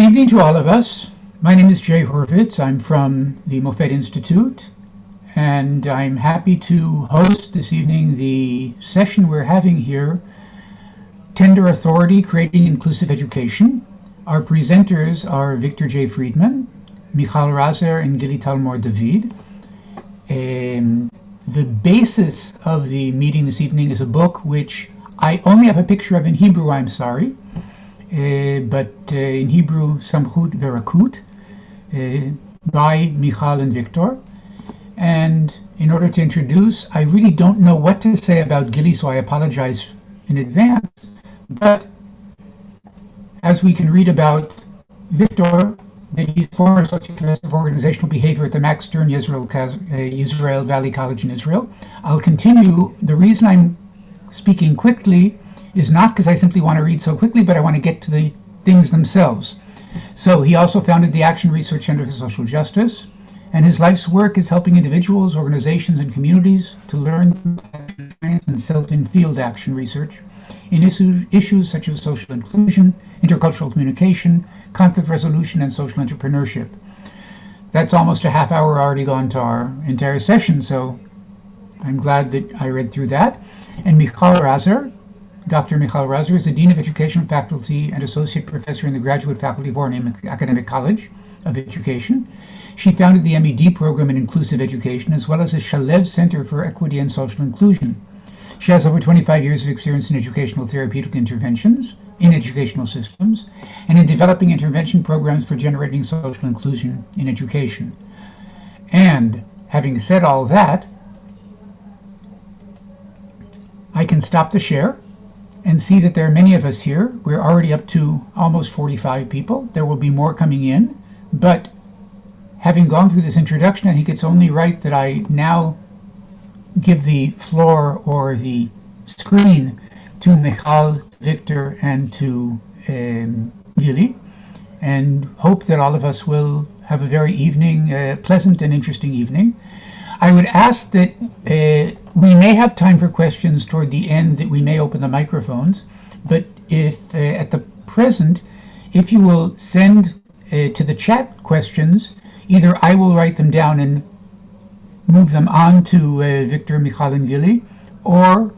evening to all of us. My name is Jay Horvitz. I'm from the Moffett Institute, and I'm happy to host this evening the session we're having here, Tender Authority, Creating Inclusive Education. Our presenters are Victor J. Friedman, Michal Razer, and Gili Talmor David. The basis of the meeting this evening is a book which I only have a picture of in Hebrew, I'm sorry, but in Hebrew, Samchut Verakut, by Michal and Victor. And in order to introduce, I really don't know what to say about Gili, so I apologize in advance. But as we can read about Victor, that he's former associate professor of organizational behavior at the Max Stern Israel Valley College in Israel. I'll continue. The reason I'm speaking quickly is not because I simply want to read so quickly, but I want to get to the things themselves. So he also founded the Action Research Center for Social Justice, and his life's work is helping individuals, organizations, and communities to learn science and self-in-field action research in issues such as social inclusion, intercultural communication, conflict resolution, and social entrepreneurship. That's almost a half hour already gone to our entire session, so I'm glad that I read through that. And Michal Razer, Dr. Michal Razer, is the Dean of Education Faculty and Associate Professor in the Graduate Faculty of Orem Academic College of Education. She founded the MED program in Inclusive Education, as well as the Shalev Center for Equity and Social Inclusion. She has over 25 years of experience in educational therapeutic interventions, in educational systems, and in developing intervention programs for generating social inclusion in education. And having said all that, I can stop the share and see that there are many of us here. We're already up to almost 45 people. There will be more coming in, but having gone through this introduction, I think it's only right that I now give the floor or the screen to Michal, Victor, and to Gili, and hope that all of us will have a very pleasant and interesting evening. I would ask that we may have time for questions toward the end, that we may open the microphones, but if at the present, if you will send to the chat questions, either I will write them down and move them on to Victor, Michal, and Gili, or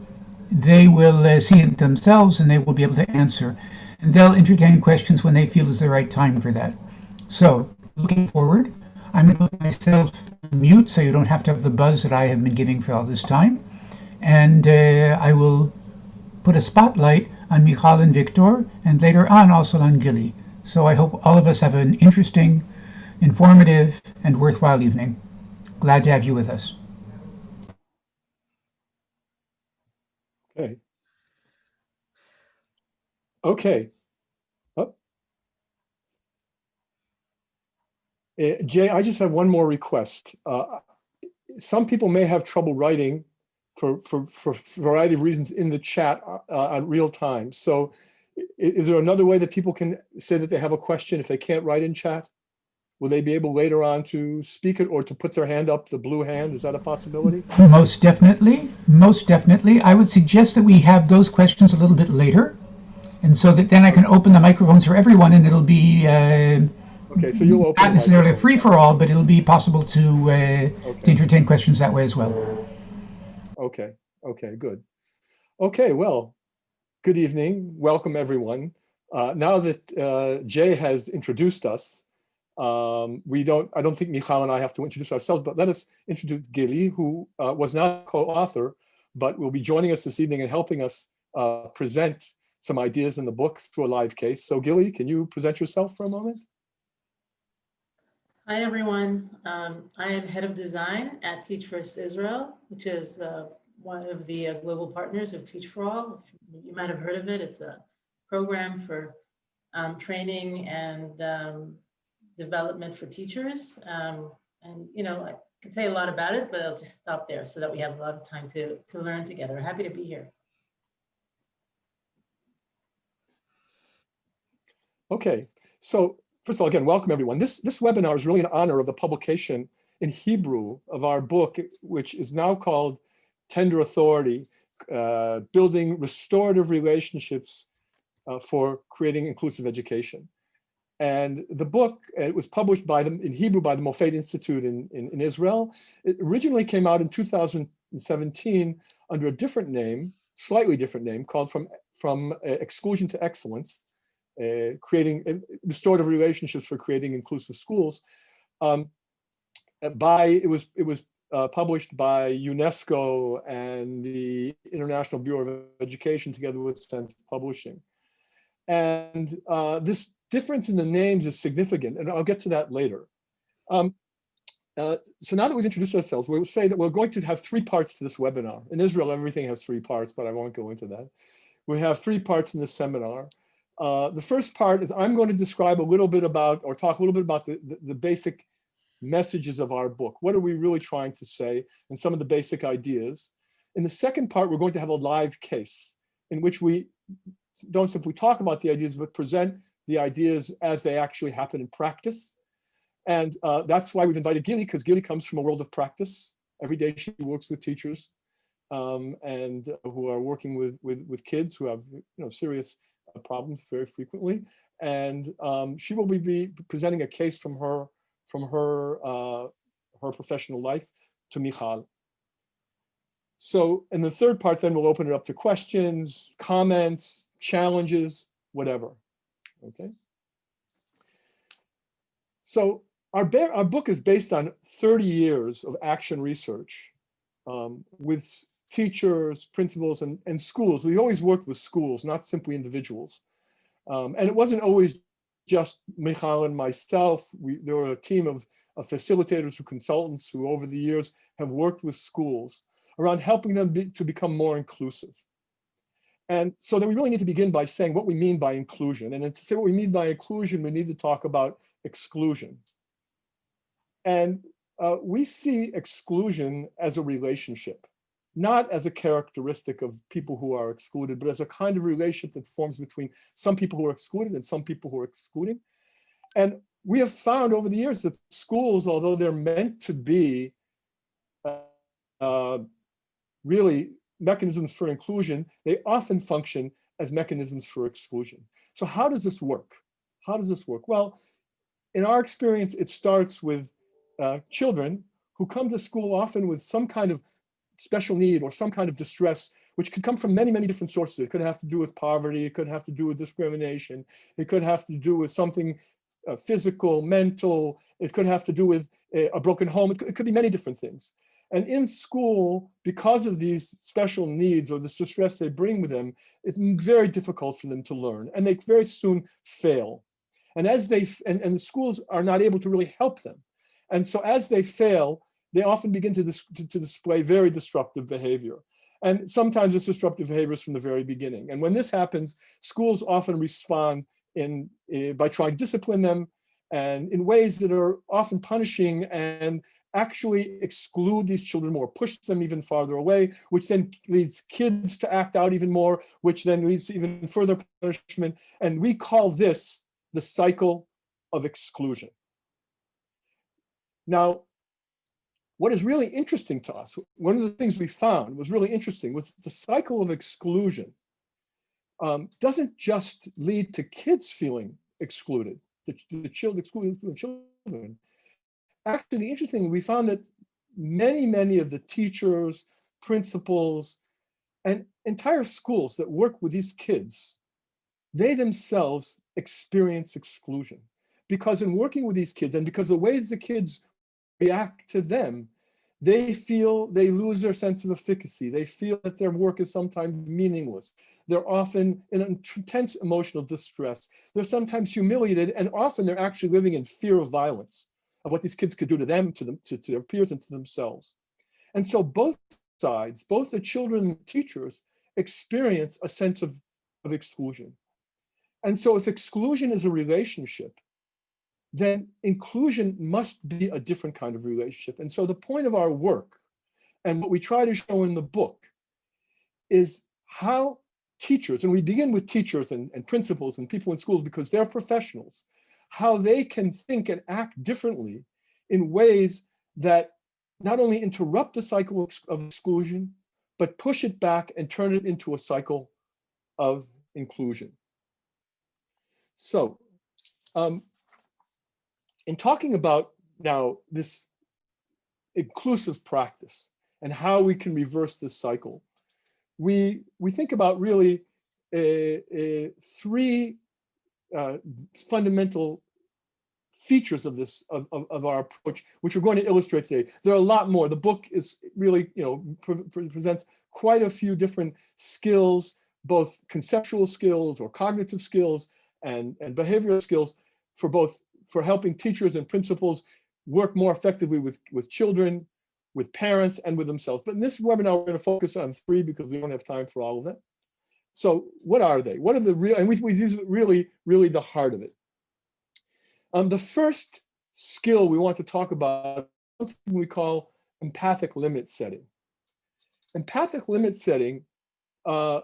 they will see it themselves and they will be able to answer. And they'll entertain questions when they feel is the right time for that. So, looking forward, I'm going to put myself on mute so you don't have to have the buzz that I have been giving for all this time. And I will put a spotlight on Michal and Victor, and later on also on Gili. So I hope all of us have an interesting, informative, and worthwhile evening. Glad to have you with us. Okay. Oh. Jay, I just have one more request. Some people may have trouble writing for a variety of reasons in the chat at real time. So is there another way that people can say that they have a question if they can't write in chat? Will they be able later on to speak it or to put their hand up, the blue hand? Is that a possibility? Most definitely. Most definitely. I would suggest that we have those questions a little bit later, and so that then I can open the microphones for everyone, and it'll be okay, so you'll open not necessarily a free-for-all, but it'll be possible to entertain questions that way as well. Okay, good. Okay, well, good evening. Welcome, everyone. Now that Jay has introduced us, I don't think Michal and I have to introduce ourselves, but let us introduce Gili, who was not a co-author, but will be joining us this evening and helping us present some ideas in the book through a live case. So Gili, can you present yourself for a moment? Hi, everyone. I am head of design at Teach First Israel, which is one of the global partners of Teach for All. You might have heard of it. It's a program for training and development for teachers. And, you know, I could say a lot about it, but I'll just stop there so that we have a lot of time to learn together. Happy to be here. Okay, so first of all, again, welcome everyone. This webinar is really in honor of the publication in Hebrew of our book, which is now called Tender Authority, Building Restorative Relationships for Creating Inclusive Education. And the book, it was published by them in Hebrew by the Mofet Institute in Israel. It originally came out in 2017 under a different name, slightly different name, called From Exclusion to Excellence, creating restorative relationships for creating inclusive schools. It was published by UNESCO and the International Bureau of Education together with Sense Publishing. And this difference in the names is significant, and I'll get to that later. So now that we've introduced ourselves, we'll say that we're going to have 3 parts to this webinar. In Israel, everything has 3 parts, but I won't go into that. We have 3 parts in this seminar. The first part is I'm going to describe a little bit about, or talk a little bit about the basic messages of our book. What are we really trying to say, and some of the basic ideas. In the second part, we're going to have a live case in which we don't simply talk about the ideas, but present the ideas as they actually happen in practice. And that's why we've invited Gili, because Gili comes from a world of practice. Every day she works with teachers and who are working with kids who have serious problems very frequently. And she will be presenting a case from her professional life to Michal. So in the third part, then we'll open it up to questions, comments, challenges, whatever. Okay. So our book is based on 30 years of action research with teachers, principals, and schools. We've always worked with schools, not simply individuals. And it wasn't always just Michal and myself. There were a team of facilitators or consultants who over the years have worked with schools around helping them to become more inclusive. And so then we really need to begin by saying what we mean by inclusion. And to say what we mean by inclusion, we need to talk about exclusion. And we see exclusion as a relationship, not as a characteristic of people who are excluded, but as a kind of relationship that forms between some people who are excluded and some people who are excluding. And we have found over the years that schools, although they're meant to be really mechanisms for inclusion, they often function as mechanisms for exclusion. So how does this work? How does this work? Well, in our experience, it starts with children who come to school often with some kind of special need or some kind of distress, which could come from many, many different sources. It could have to do with poverty. It could have to do with discrimination. It could have to do with something physical, mental. It could have to do with a broken home. It could be many different things. And in school, because of these special needs or the distress they bring with them, it's very difficult for them to learn, and they very soon fail. And as the schools are not able to really help them. And so as they fail, they often begin to display very disruptive behavior. And sometimes it's disruptive behaviors from the very beginning. And when this happens, schools often respond by trying to discipline them and in ways that are often punishing and actually exclude these children more, push them even farther away, which then leads kids to act out even more, which then leads to even further punishment. And we call this the cycle of exclusion. Now, what is really interesting to us, one of the things we found was really interesting, was the cycle of exclusion doesn't just lead to kids feeling excluded, the children excluding children. Actually, the interesting thing, we found that many of the teachers, principals, and entire schools that work with these kids, they themselves experience exclusion. Because in working with these kids, and because the ways the kids react to them, they feel they lose their sense of efficacy. They feel that their work is sometimes meaningless. They're often in intense emotional distress. They're sometimes humiliated, and often they're actually living in fear of violence, of what these kids could do to them, to their peers, and to themselves. And so both sides, both the children and the teachers, experience a sense of exclusion. And so if exclusion is a relationship, then inclusion must be a different kind of relationship. And so the point of our work, and what we try to show in the book, is how teachers, and we begin with teachers and principals and people in schools because they're professionals, how they can think and act differently in ways that not only interrupt the cycle of exclusion, but push it back and turn it into a cycle of inclusion. So in talking about now this inclusive practice and how we can reverse this cycle, we think about really three fundamental features of this of our approach, which we're going to illustrate today. There are a lot more. The book is really, presents quite a few different skills, both conceptual skills or cognitive skills and behavioral skills for helping teachers and principals work more effectively with children, with parents, and with themselves. But in this webinar, we're going to focus on three because we don't have time for all of it. So what are they? What are the real, and these are really the heart of it. The first skill we want to talk about is something we call empathic limit setting. Empathic limit setting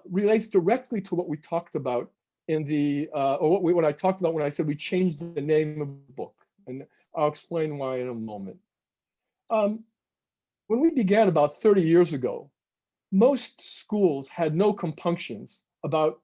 relates directly to what we talked about in the, what I talked about when I said we changed the name of the book. And I'll explain why in a moment. When we began about 30 years ago, most schools had no compunctions about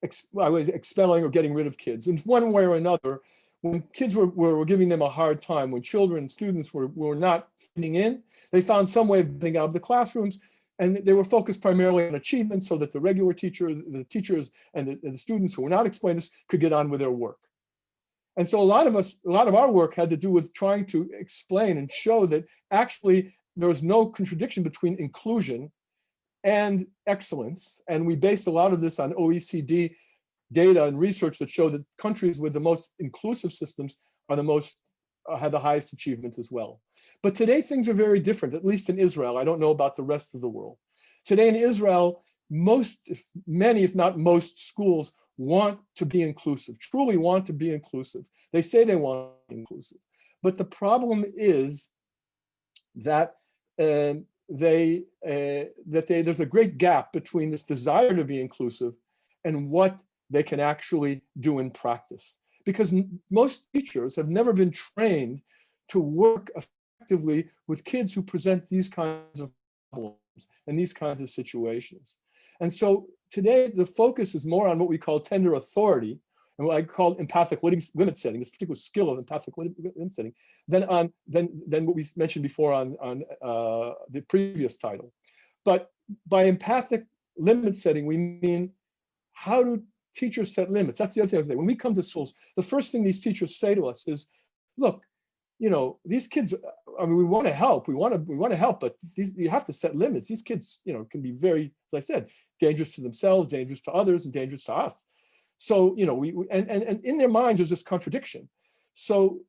expelling or getting rid of kids. In one way or another, when kids were giving them a hard time, when children, students were not fitting in, they found some way of getting out of the classrooms, and they were focused primarily on achievement so that the regular teachers and the students who were not explaining this could get on with their work. And so a lot of our work had to do with trying to explain and show that actually there was no contradiction between inclusion and excellence. And we based a lot of this on OECD data and research that show that countries with the most inclusive systems are the most, have the highest achievement as well. But today things are very different, at least in Israel. I don't know about the rest of the world. Today in Israel, many, if not most schools want to be inclusive, truly want to be inclusive. They say they want to be inclusive. But the problem is that there's a great gap between this desire to be inclusive and what they can actually do in practice. Because most teachers have never been trained to work effectively with kids who present these kinds of problems and these kinds of situations. And so today the focus is more on what we call tender authority and what I call empathic limit setting, this particular skill of empathic limit setting, than what we mentioned before on the previous title. But by empathic limit setting, we mean how do teachers set limits? That's the other thing I was saying. When we come to schools, the first thing these teachers say to us is, look, these kids, I mean, we want to help, we want to help, but you have to set limits. These kids, can be very, as I said, dangerous to themselves, dangerous to others, and dangerous to us. So, and in their minds, there's this contradiction. So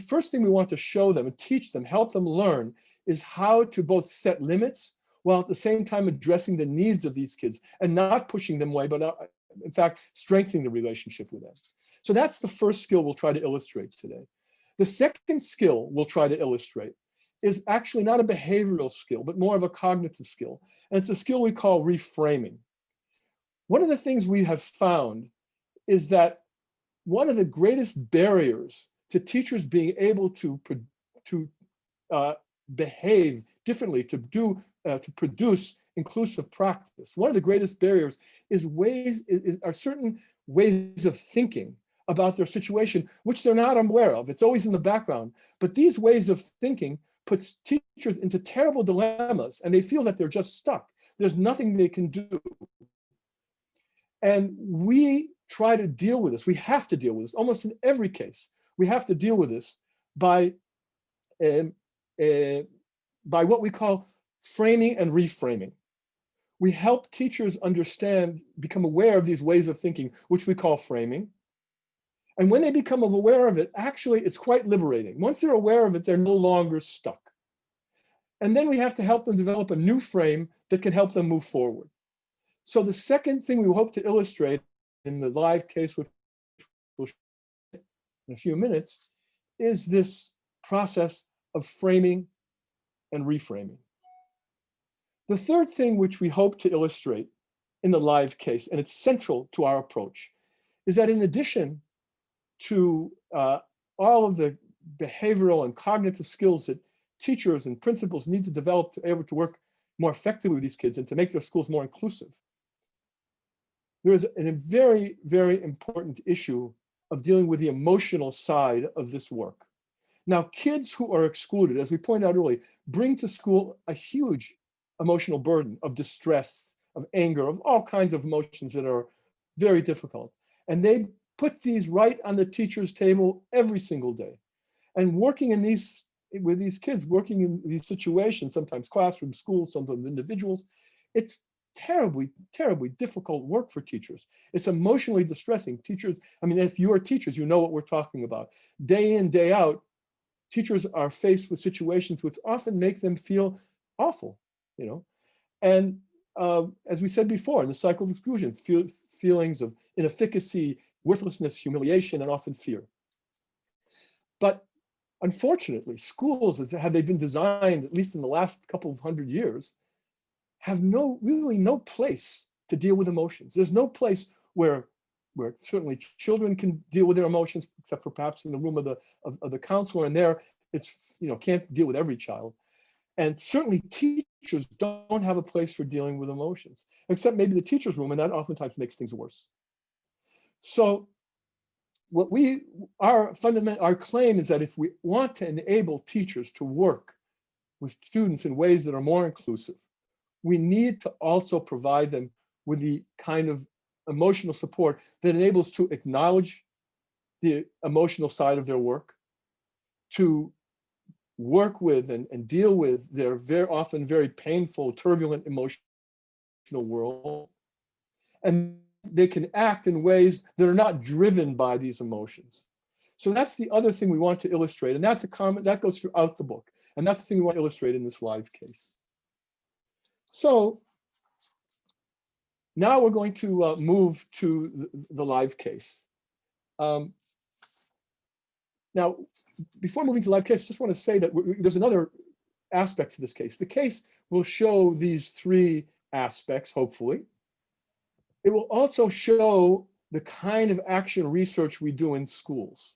first thing we want to show them and teach them, help them learn, is how to both set limits while at the same time addressing the needs of these kids and not pushing them away, but in fact, strengthening the relationship with them. So that's the first skill we'll try to illustrate today. The second skill we'll try to illustrate is actually not a behavioral skill, but more of a cognitive skill. And it's a skill we call reframing. One of the things we have found is that one of the greatest barriers to teachers being able to behave differently, to produce inclusive practice, one of the greatest barriers are certain ways of thinking about their situation, which they're not aware of. It's always in the background. But these ways of thinking puts teachers into terrible dilemmas, and they feel that they're just stuck. There's nothing they can do. And we try to deal with this. We have to deal with this. Almost in every case, we have to deal with this by what we call framing and reframing. We help teachers become aware of these ways of thinking, which we call framing. And when they become aware of it, actually, it's quite liberating. Once they're aware of it, they're no longer stuck. And then we have to help them develop a new frame that can help them move forward. So the second thing we hope to illustrate in the live case, which we'll show in a few minutes, is this process of framing and reframing. The third thing which we hope to illustrate in the live case, and it's central to our approach, is that in addition to all of the behavioral and cognitive skills that teachers and principals need to develop to be able to work more effectively with these kids and to make their schools more inclusive, there is a very, very important issue of dealing with the emotional side of this work. Now, kids who are excluded, as we pointed out earlier, bring to school a huge emotional burden of distress, of anger, of all kinds of emotions that are very difficult. And they put these right on the teacher's table every single day. And working in these, with these kids, working in these situations, sometimes classroom, schools, sometimes individuals, it's terribly, terribly difficult work for teachers. It's emotionally distressing. Teachers, I mean, if you are teachers, you know what we're talking about. Day in, day out, teachers are faced with situations which often make them feel awful, you know. And as we said before, in the cycle of exclusion, feelings of inefficacy, worthlessness, humiliation, and often fear. But unfortunately, schools, as have they been designed, at least in the last couple of 100 years, have really no place to deal with emotions. There's no place where certainly children can deal with their emotions, except for perhaps in the room of the counselor, and there it's, you know, can't deal with every child. And certainly teachers don't have a place for dealing with emotions, except maybe the teacher's room, and that oftentimes makes things worse. So what our claim is that if we want to enable teachers to work with students in ways that are more inclusive, we need to also provide them with the kind of emotional support that enables to acknowledge the emotional side of their work, to work with and deal with their very often very painful, turbulent emotional world. And they can act in ways that are not driven by these emotions. So that's the other thing we want to illustrate. And that's a comment that goes throughout the book. And that's the thing we want to illustrate in this live case. So now we're going to move to the live case. Now, before moving to live case, I just want to say that there's another aspect to this case. The case will show these three aspects, hopefully. It will also show the kind of action research we do in schools.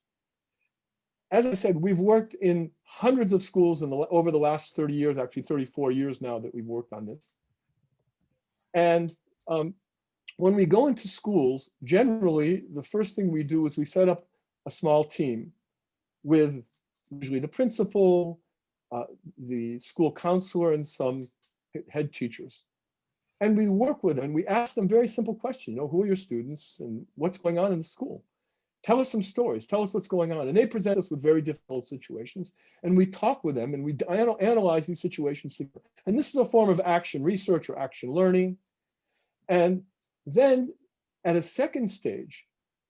As I said, we've worked in hundreds of schools over the last 30 years, actually 34 years now that we've worked on this. And when we go into schools, generally, the first thing we do is we set up a small team with usually the principal, the school counselor, and some head teachers. And we work with them and we ask them very simple questions, you know, who are your students and what's going on in the school? Tell us some stories, tell us what's going on. And they present us with very difficult situations and we talk with them and we analyze these situations. And this is a form of action research or action learning. And then at a second stage,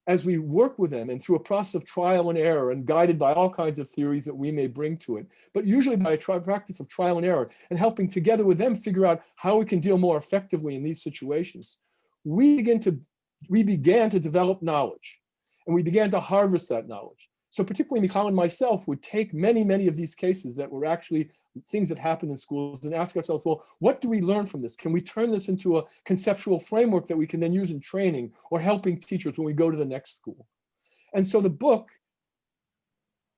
as we work with them and through a process of trial and error and guided by all kinds of theories that we may bring to it, but usually by a practice of trial and error and helping together with them figure out how we can deal more effectively in these situations, we began to develop knowledge and we began to harvest that knowledge. So particularly Michal and myself would take many, many of these cases that were actually things that happened in schools and ask ourselves, well, what do we learn from this? Can we turn this into a conceptual framework that we can then use in training or helping teachers when we go to the next school? And so the book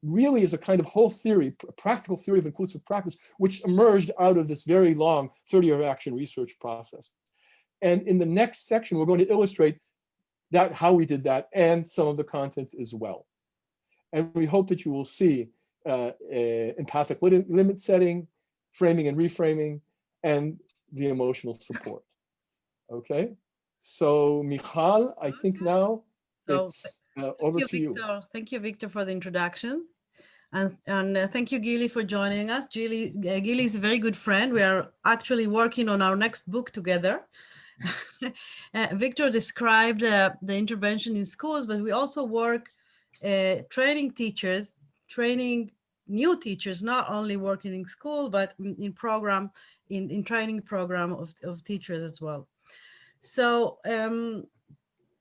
really is a kind of whole theory, a practical theory of inclusive practice, which emerged out of this very long 30-year action research process. And in the next section, we're going to illustrate that, how we did that, and some of the content as well. And we hope that you will see empathic limit setting, framing and reframing, and the emotional support. Okay, so Michal, I think now it's over to you. Thank you, Victor, for the introduction. And thank you, Gili, for joining us. Gili is a very good friend. We are actually working on our next book together. Victor described the intervention in schools, but we also work training teachers, training new teachers, not only working in school, but in training program of teachers as well. So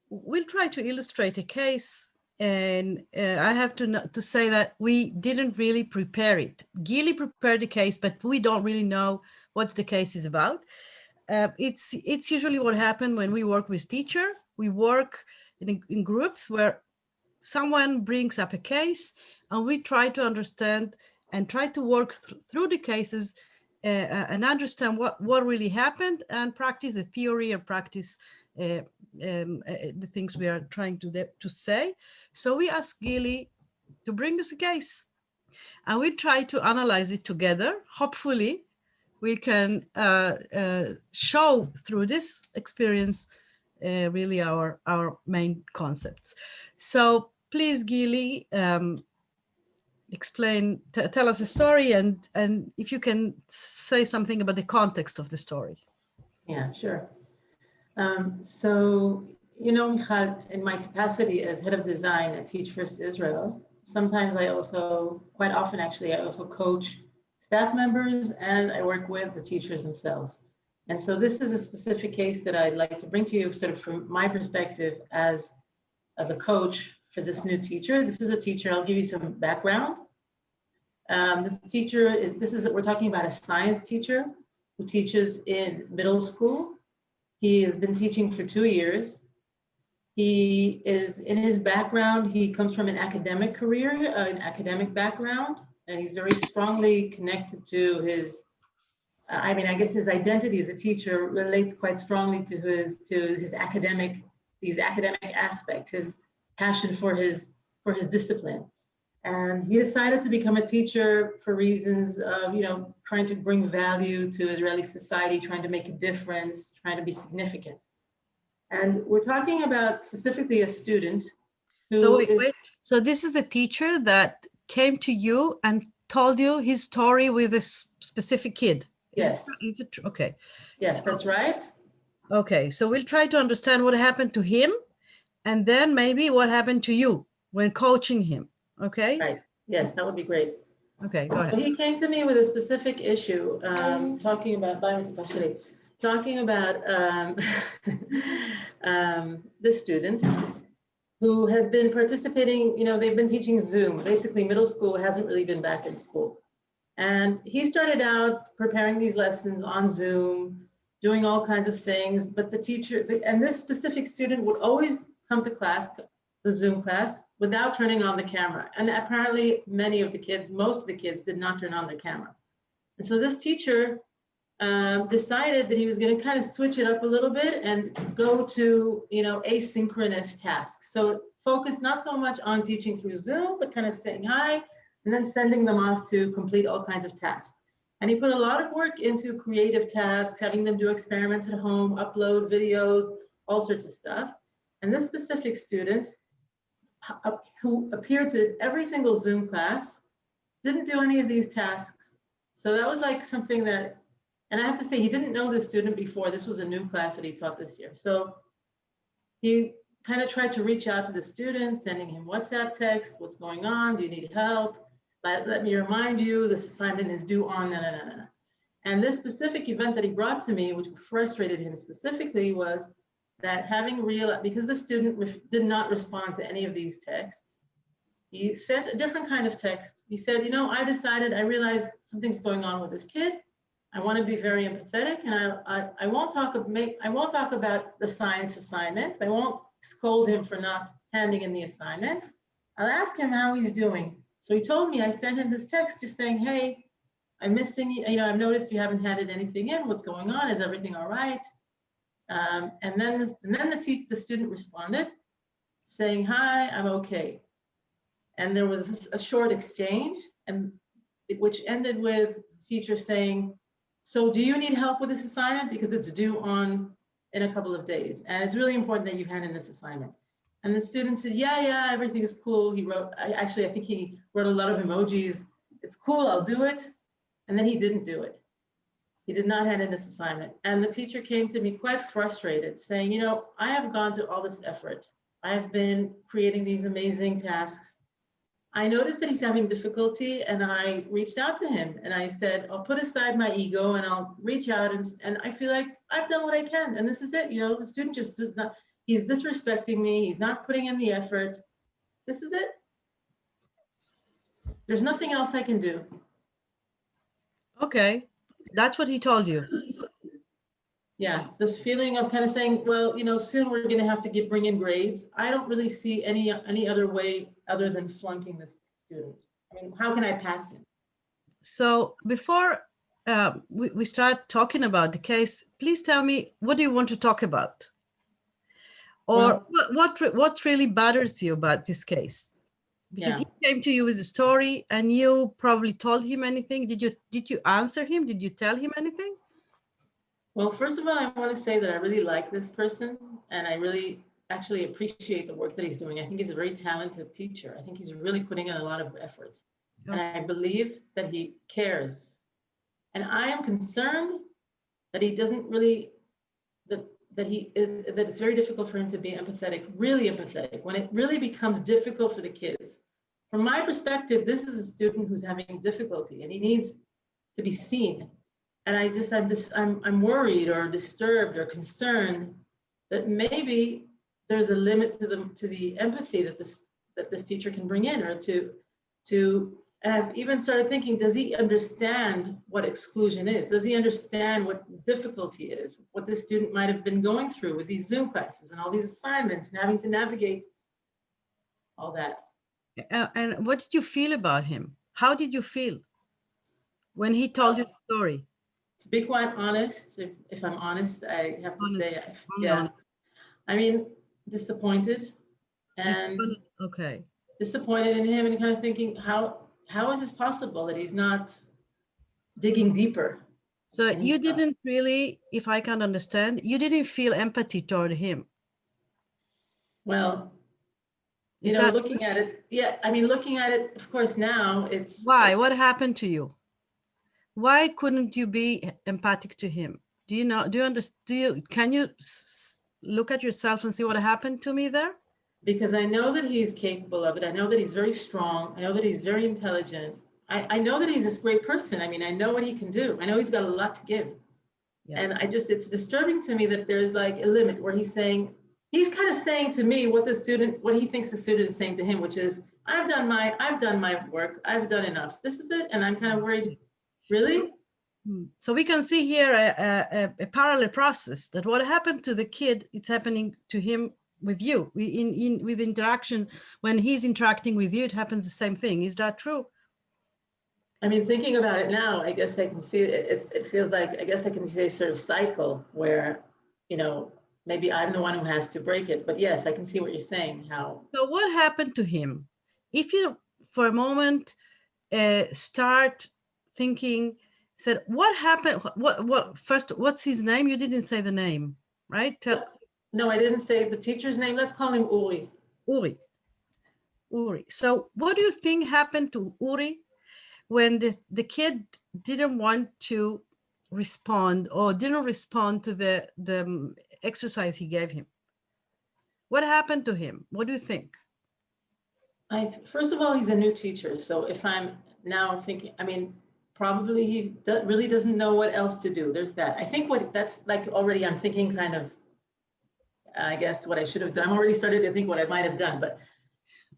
we'll try to illustrate a case, and I have to say that we didn't really prepare it. Gili prepared the case, but we don't really know what the case is about. It's usually what happens when we work with teacher. We work in groups where someone brings up a case and we try to understand and try to work through the cases and understand what really happened and practice the theory or practice the things we are trying to say. So we asked Gili to bring us a case. and we try to analyze it together. Hopefully, we can show through this experience really our main concepts. So please, Gili, explain, tell us a story, and if you can say something about the context of the story. Yeah, sure. So, you know, Michal, in my capacity as head of design at Teach First Israel, sometimes I also, quite often actually, I also coach staff members and I work with the teachers themselves. And so this is a specific case that I'd like to bring to you sort of from my perspective as the coach for this new teacher. This is a teacher, I'll give you some background. This teacher we're talking about a science teacher who teaches in middle school. He has been teaching for 2 years. He is, in his background, he comes from an academic career, an academic background, and he's very strongly connected to his, I guess his identity as a teacher relates quite strongly to his academic, these academic aspects, his passion for his discipline. And he decided to become a teacher for reasons of, you know, trying to bring value to Israeli society, trying to make a difference, trying to be significant. And we're talking about specifically a student who So wait. So this is the teacher that came to you and told you his story with a specific kid. Yes. Is it true? Okay. Yes, that's right. Okay, so we'll try to understand what happened to him and then maybe what happened to you when coaching him. Okay. Right. Yes, that would be great. Okay, go So ahead. he came to me with a specific issue, talking about this student who has been participating, you know, they've been teaching Zoom. Basically, middle school hasn't really been back in school. And he started out preparing these lessons on Zoom, doing all kinds of things, but the teacher, and this specific student would always come to class, the Zoom class, without turning on the camera. And apparently many of the kids, most of the kids did not turn on the camera. And so this teacher decided that he was going to kind of switch it up a little bit and go to, you know, asynchronous tasks. So focus not so much on teaching through Zoom, but kind of saying hi and then sending them off to complete all kinds of tasks. And he put a lot of work into creative tasks, having them do experiments at home, upload videos, all sorts of stuff. And this specific student, who appeared to every single Zoom class, didn't do any of these tasks. So that was like something that, and I have to say, he didn't know this student before. This was a new class that he taught this year. So he kind of tried to reach out to the student, sending him WhatsApp texts, what's going on? Do you need help? Let me remind you, this assignment is due on, And this specific event that he brought to me, which frustrated him specifically, was that because the student did not respond to any of these texts, he sent a different kind of text. He said, you know, I realized something's going on with this kid. I want to be very empathetic, and I won't talk about the science assignments. I won't scold him for not handing in the assignments. I'll ask him how he's doing. So he told me, I sent him this text just saying, hey, I'm missing you. You know, I've noticed you haven't handed anything in. What's going on? Is everything all right? And then the student responded saying, hi, I'm okay. And there was a short exchange, which ended with the teacher saying, so do you need help with this assignment? Because it's due in a couple of days. And it's really important that you hand in this assignment. And the student said, yeah, everything is cool. He wrote, I think he wrote a lot of emojis. It's cool, I'll do it. And then he didn't do it. He did not hand in this assignment. And the teacher came to me quite frustrated, saying, you know, I have gone to all this effort. I have been creating these amazing tasks. I noticed that he's having difficulty, and I reached out to him and I said, I'll put aside my ego and I'll reach out, and I feel like I've done what I can, and this is it. You know, the student just does not, he's disrespecting me. He's not putting in the effort. This is it. There's nothing else I can do. Okay, that's what he told you. Yeah, this feeling of kind of saying, well, you know, soon we're going to have to bring in grades. I don't really see any other way other than flunking this student. I mean, how can I pass him? So before we start talking about the case, please tell me, what do you want to talk about? Or what really bothers you about this case? Because Yeah. he came to you with a story and you probably told him anything. Did you answer him? Did you tell him anything? Well, first of all, I want to say that I really like this person and I really actually appreciate the work that he's doing. I think he's a very talented teacher. I think he's really putting in a lot of effort. And I believe that he cares. And I am concerned that he doesn't really, that it's very difficult for him to be empathetic, really empathetic, when it really becomes difficult for the kids. From my perspective, this is a student who's having difficulty and he needs to be seen. And I'm worried or disturbed or concerned that maybe there's a limit to the empathy that this teacher can bring in, or and I've even started thinking, does he understand what exclusion is? Does he understand what difficulty is? What this student might have been going through with these Zoom classes and all these assignments and having to navigate all that. And what did you feel about him? How did you feel when he told you the story? To be quite honest, if I'm honest, I have to say, Yeah. honest. I mean, disappointed and okay. Disappointed in him and kind of thinking, how is this possible that he's not digging deeper? So you didn't really, if I can understand, you didn't feel empathy toward him. Well, looking at it, yeah, I mean, looking at it, of course, now it's. Why? What happened to you? Why couldn't you be empathic to him? Do you understand? Can you look at yourself and see what happened to me there? Because I know that he's capable of it. I know that he's very strong. I know that he's very intelligent. I know that he's this great person. I mean, I know what he can do. I know he's got a lot to give. Yeah. And it's disturbing to me that there's like a limit where he's kind of saying to me what he thinks the student is saying to him, which is, I've done my work. I've done enough. This is it. And I'm kind of worried, really? So we can see here a parallel process, that what happened to the kid, it's happening to him with you. With interaction, when he's interacting with you, it happens the same thing. Is that true? I mean, thinking about it now, I guess I can see it feels like, I guess I can see a sort of cycle where, maybe I'm the one who has to break it. But yes, I can see what you're saying, how. So what happened to him? If you, for a moment, start thinking, said, what happened? First, what's his name? You didn't say the name, right? No, I didn't say the teacher's name. Let's call him Uri. Uri. So what do you think happened to Uri when the kid didn't want to respond or didn't respond to the exercise he gave him? What happened to him? What do you think? First of all, he's a new teacher. So if I'm now thinking, I mean, probably he really doesn't know what else to do. There's that. I think that's like already I'm thinking kind of, I guess what I should have done. I'm already started to think what I might have done, but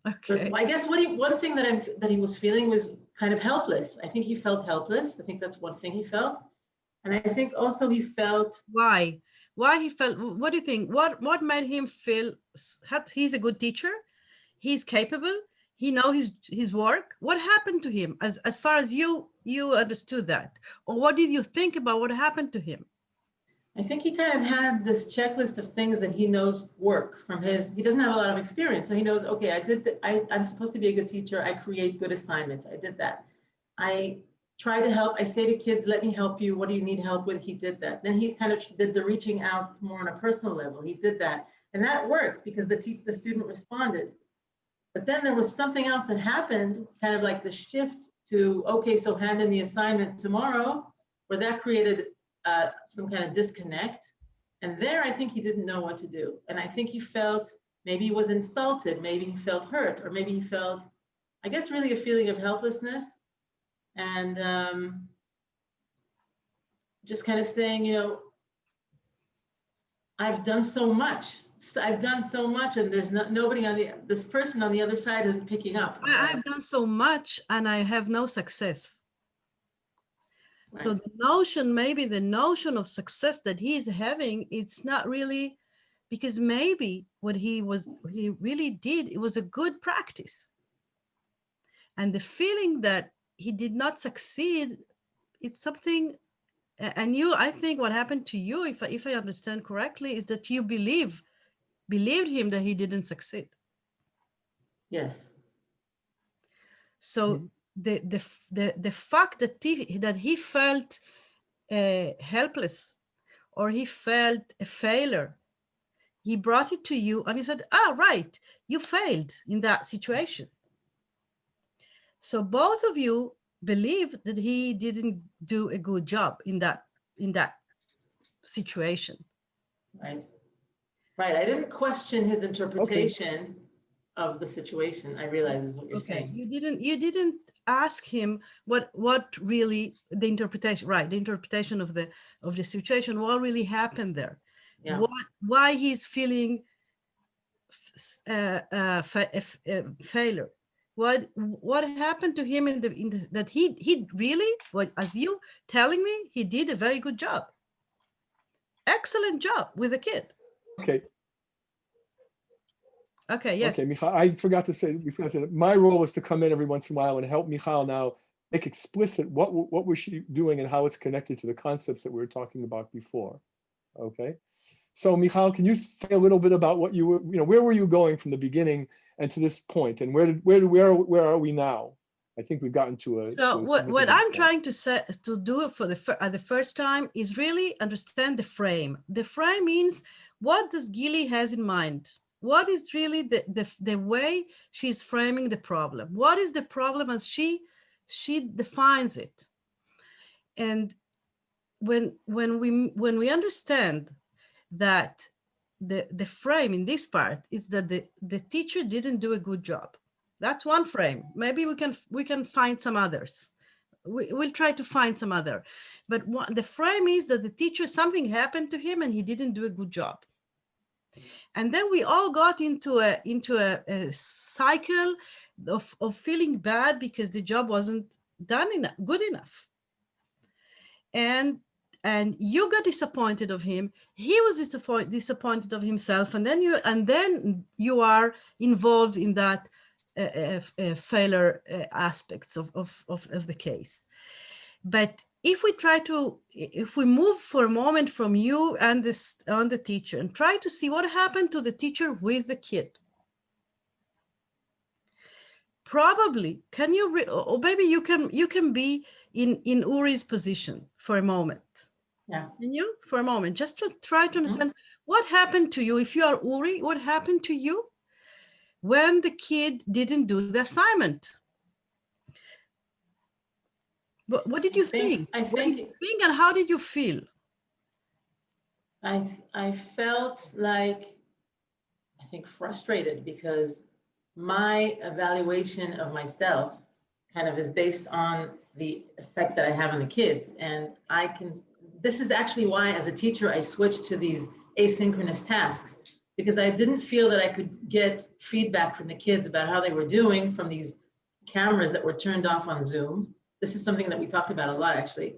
okay. I guess one thing that he was feeling was kind of helpless. I think he felt helpless. I think that's one thing he felt. And I think also he felt. Why he felt, what do you think? What made him feel, he's a good teacher, he's capable, he knows his work. What happened to him as far as you understood that? Or what did you think about what happened to him? I think he kind of had this checklist of things that he knows work from he doesn't have a lot of experience. So he knows, okay, I'm supposed to be a good teacher. I create good assignments. I did that. I try to help. I say to kids, let me help you. What do you need help with? He did that. Then he kind of did the reaching out more on a personal level. He did that. And that worked because the student responded. But then there was something else that happened, kind of like the shift to, okay, so hand in the assignment tomorrow, where that created some kind of disconnect. And there, I think he didn't know what to do. And I think he felt, maybe he was insulted, maybe he felt hurt, or maybe he felt, I guess, really a feeling of helplessness. And just kind of saying, I've done so much. And there's nobody this person on the other side isn't picking up. I've done so much and I have no success. Right. So maybe the notion of success that he's having, it's not really, because maybe what he really did, it was a good practice. And the feeling that he did not succeed, it's something, and I think what happened to you, if I understand correctly, is that you believed him that he didn't succeed. Yes. So the fact that he felt helpless, or he felt a failure, he brought it to you and he said, "Ah, right, you failed in that situation." So both of you believed that he didn't do a good job in that situation. Right. Right. I didn't question his interpretation of the situation. I realize is what you're saying. You didn't ask him what really the interpretation, right? The interpretation of the situation, what really happened there, Yeah. why he's feeling failure. What happened to him in the that he really, what, as you telling me, he did a very good job, excellent job with the kid. Okay, yes. Okay, Michal, I forgot to say, my role was to come in every once in a while and help Michal now make explicit what was she doing and how it's connected to the concepts that we were talking about before. Okay, so Michal, can you say a little bit about what you were, where were you going from the beginning and to this point, and where are we now? I think we've gotten to a. So what I'm trying to do for the first time is really understand the frame. The frame means, what does Gili has in mind? What is really the way she's framing the problem? What is the problem as she defines it? And when we understand that the frame in this part is that the teacher didn't do a good job. That's one frame. Maybe we can find some others. We'll try to find some other. But the frame is that the teacher, something happened to him and he didn't do a good job. And then we all got into a cycle of feeling bad because the job wasn't done good enough. And you got disappointed of him. He was disappointed of himself. And then you are involved in that failure aspects of the case. But if we move for a moment from you and the teacher and try to see what happened to the teacher with the kid, probably or maybe you can be in Uri's position for a moment. Yeah. Can you, for a moment, just to try to understand what happened to you? If you are Uri, what happened to you when the kid didn't do the assignment? What did you think? What did you think, and how did you feel? I felt like, I think, frustrated, because my evaluation of myself kind of is based on the effect that I have on the kids. And this is actually why, as a teacher, I switched to these asynchronous tasks, because I didn't feel that I could get feedback from the kids about how they were doing from these cameras that were turned off on Zoom. This is something that we talked about a lot, actually.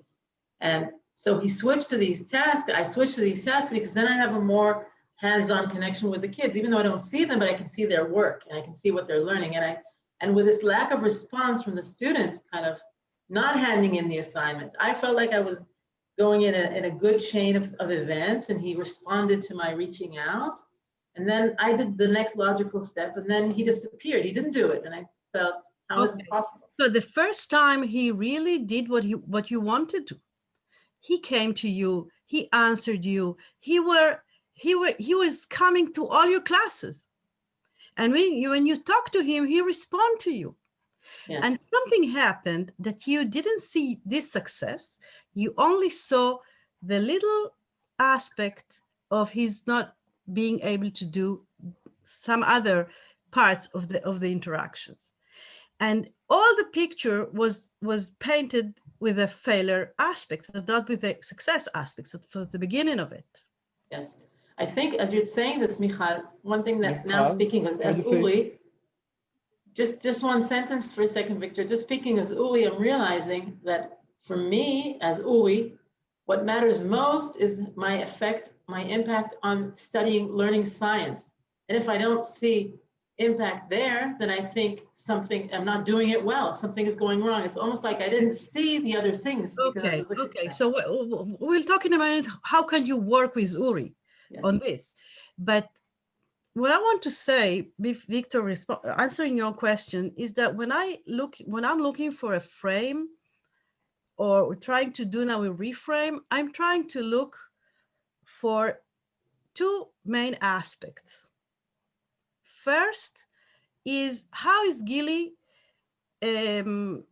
And so he switched to these tasks. I switched to these tasks because then I have a more hands-on connection with the kids, even though I don't see them, but I can see their work and I can see what they're learning. And with this lack of response from the student kind of not handing in the assignment, I felt like I was going in a good chain of events, and he responded to my reaching out. And then I did the next logical step, and then he disappeared. He didn't do it. And I felt, how is this possible? So the first time he really did what you wanted to. He came to you, he answered you, he was coming to all your classes. And when you talk to him, he responded to you. Yes. And something happened that you didn't see this success. You only saw the little aspect of his not being able to do some other parts of the interactions. And all the picture was painted with a failure aspect, not with the success aspects for the beginning of it. Yes. I think as you're saying this, Michal, one thing that now speaking as Uri, just one sentence for a second, Victor, just speaking as Uri, I'm realizing that for me as Uri, what matters most is my impact on learning science. And if I don't see impact there, then I think I'm not doing it well. Something is going wrong. It's almost like I didn't see the other things. Okay. So we'll talk in a minute. How can you work with Uri on this? But what I want to say, Victor, answering your question, is that when I'm looking for a frame or trying to do now a reframe, I'm trying to look for two main aspects. First is how is Gilly, what's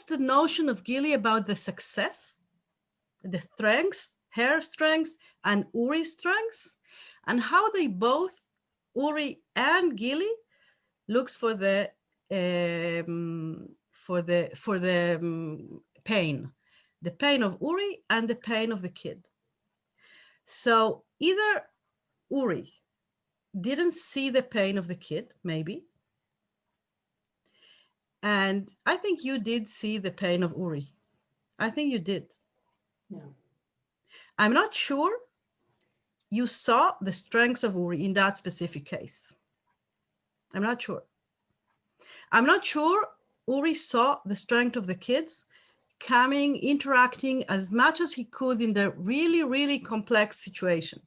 the notion of Gilly about the success, the strengths, her strengths and Uri's strengths, and how they both, Uri and Gilly, looks for the pain of Uri and the pain of the kid. So either Uri didn't see the pain of the kid, maybe, and I think you did see the pain of Uri. I think you did. Yeah. I'm not sure you saw the strengths of Uri in that specific case. I'm not sure. I'm not sure Uri saw the strength of the kids coming, interacting as much as he could in the really, really complex situation.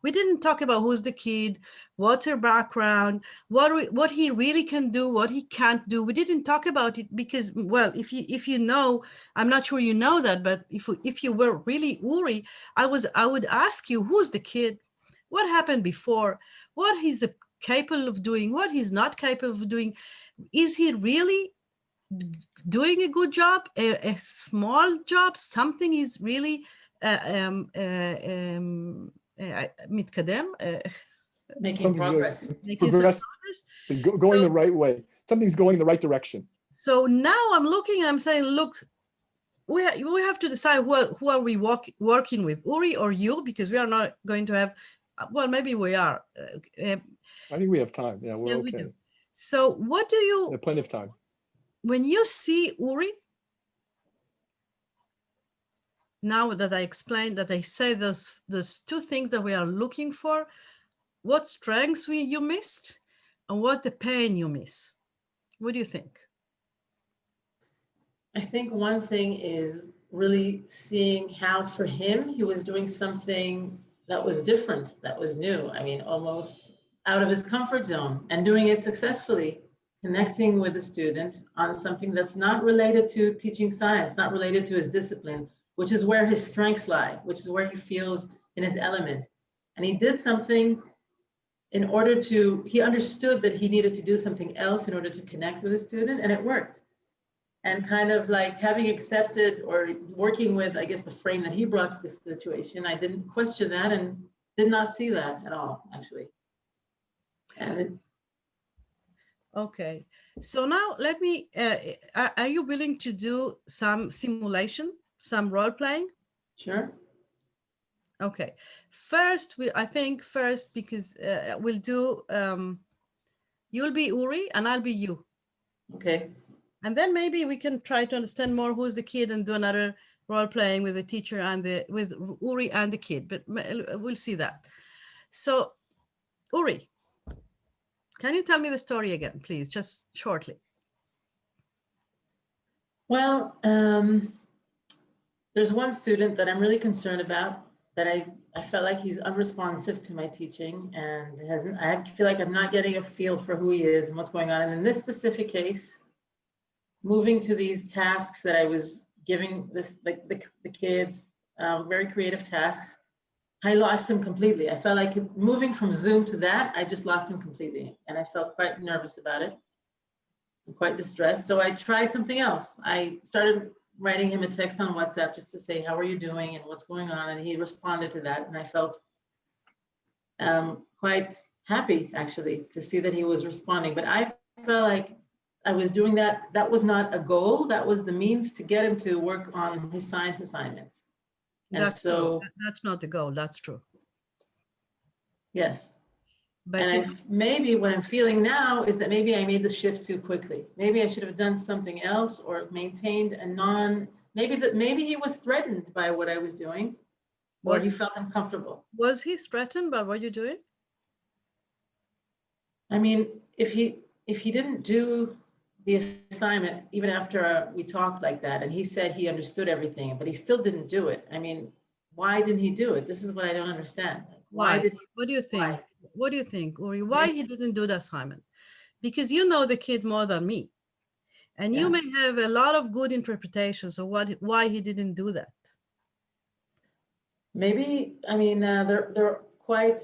We didn't talk about who's the kid, what's her background, what he really can do, what he can't do. We didn't talk about it because, well, if you know, I'm not sure you know that, but if you were really Uri, I would ask you, who's the kid? What happened before? What he's capable of doing? What he's not capable of doing? Is he really doing a good job? A small job? Something is really מתקדם, making progress. Going the right way. Something's going in the right direction. So now I'm saying, look, we have to decide who are we working with, Uri or you, because we are not going to have, well, maybe we are. I think we have time. Yeah, we're okay. We do. So what do you... We have plenty of time. When you see Uri, now that I explained, that I say those two things that we are looking for, what strengths you missed and what the pain you miss. What do you think? I think one thing is really seeing how for him, he was doing something that was different, that was new. I mean, almost out of his comfort zone and doing it successfully, connecting with a student on something that's not related to teaching science, not related to his discipline, which is where his strengths lie, which is where he feels in his element. And he did something in order to, he understood that he needed to do something else in order to connect with the student, and it worked. And kind of like having accepted or working with, I guess, the frame that he brought to this situation, I didn't question that and did not see that at all, actually. And okay, so now let me, are you willing to do some simulation, some role playing? Sure. Okay, first, I think because we'll do, you'll be Uri and I'll be you. Okay. And then maybe we can try to understand more who's the kid and do another role playing with the teacher and with Uri and the kid, but we'll see that. So Uri, can you tell me the story again, please, just shortly? Well, there's one student that I'm really concerned about, that I felt like he's unresponsive to my teaching, and I feel like I'm not getting a feel for who he is and what's going on. And in this specific case, moving to these tasks that I was giving the kids, very creative tasks, I lost him completely. I felt like moving from Zoom to that, I just lost him completely. And I felt quite nervous about it, and quite distressed. So I tried something else. I started writing him a text on WhatsApp just to say, how are you doing and what's going on? And he responded to that. And I felt quite happy, actually, to see that he was responding. But I felt like I was doing that. That was not a goal. That was the means to get him to work on his science assignments. And that's so true. That's not the goal. That's true. Yes. But and maybe what I'm feeling now is that maybe I made the shift too quickly. Maybe I should have done something else or maintained a maybe he was threatened by what I was doing, or he felt uncomfortable. Was he threatened by what you're doing? I mean, if he didn't do the assignment, even after we talked like that, and he said he understood everything, but he still didn't do it. I mean, why didn't he do it? This is what I don't understand. Like, Why did he? What do you think? Why? What do you think, Uri? Why he didn't do the assignment? Because you know the kids more than me, and you Yeah. may have a lot of good interpretations of why he didn't do that. Maybe, I mean, they're quite,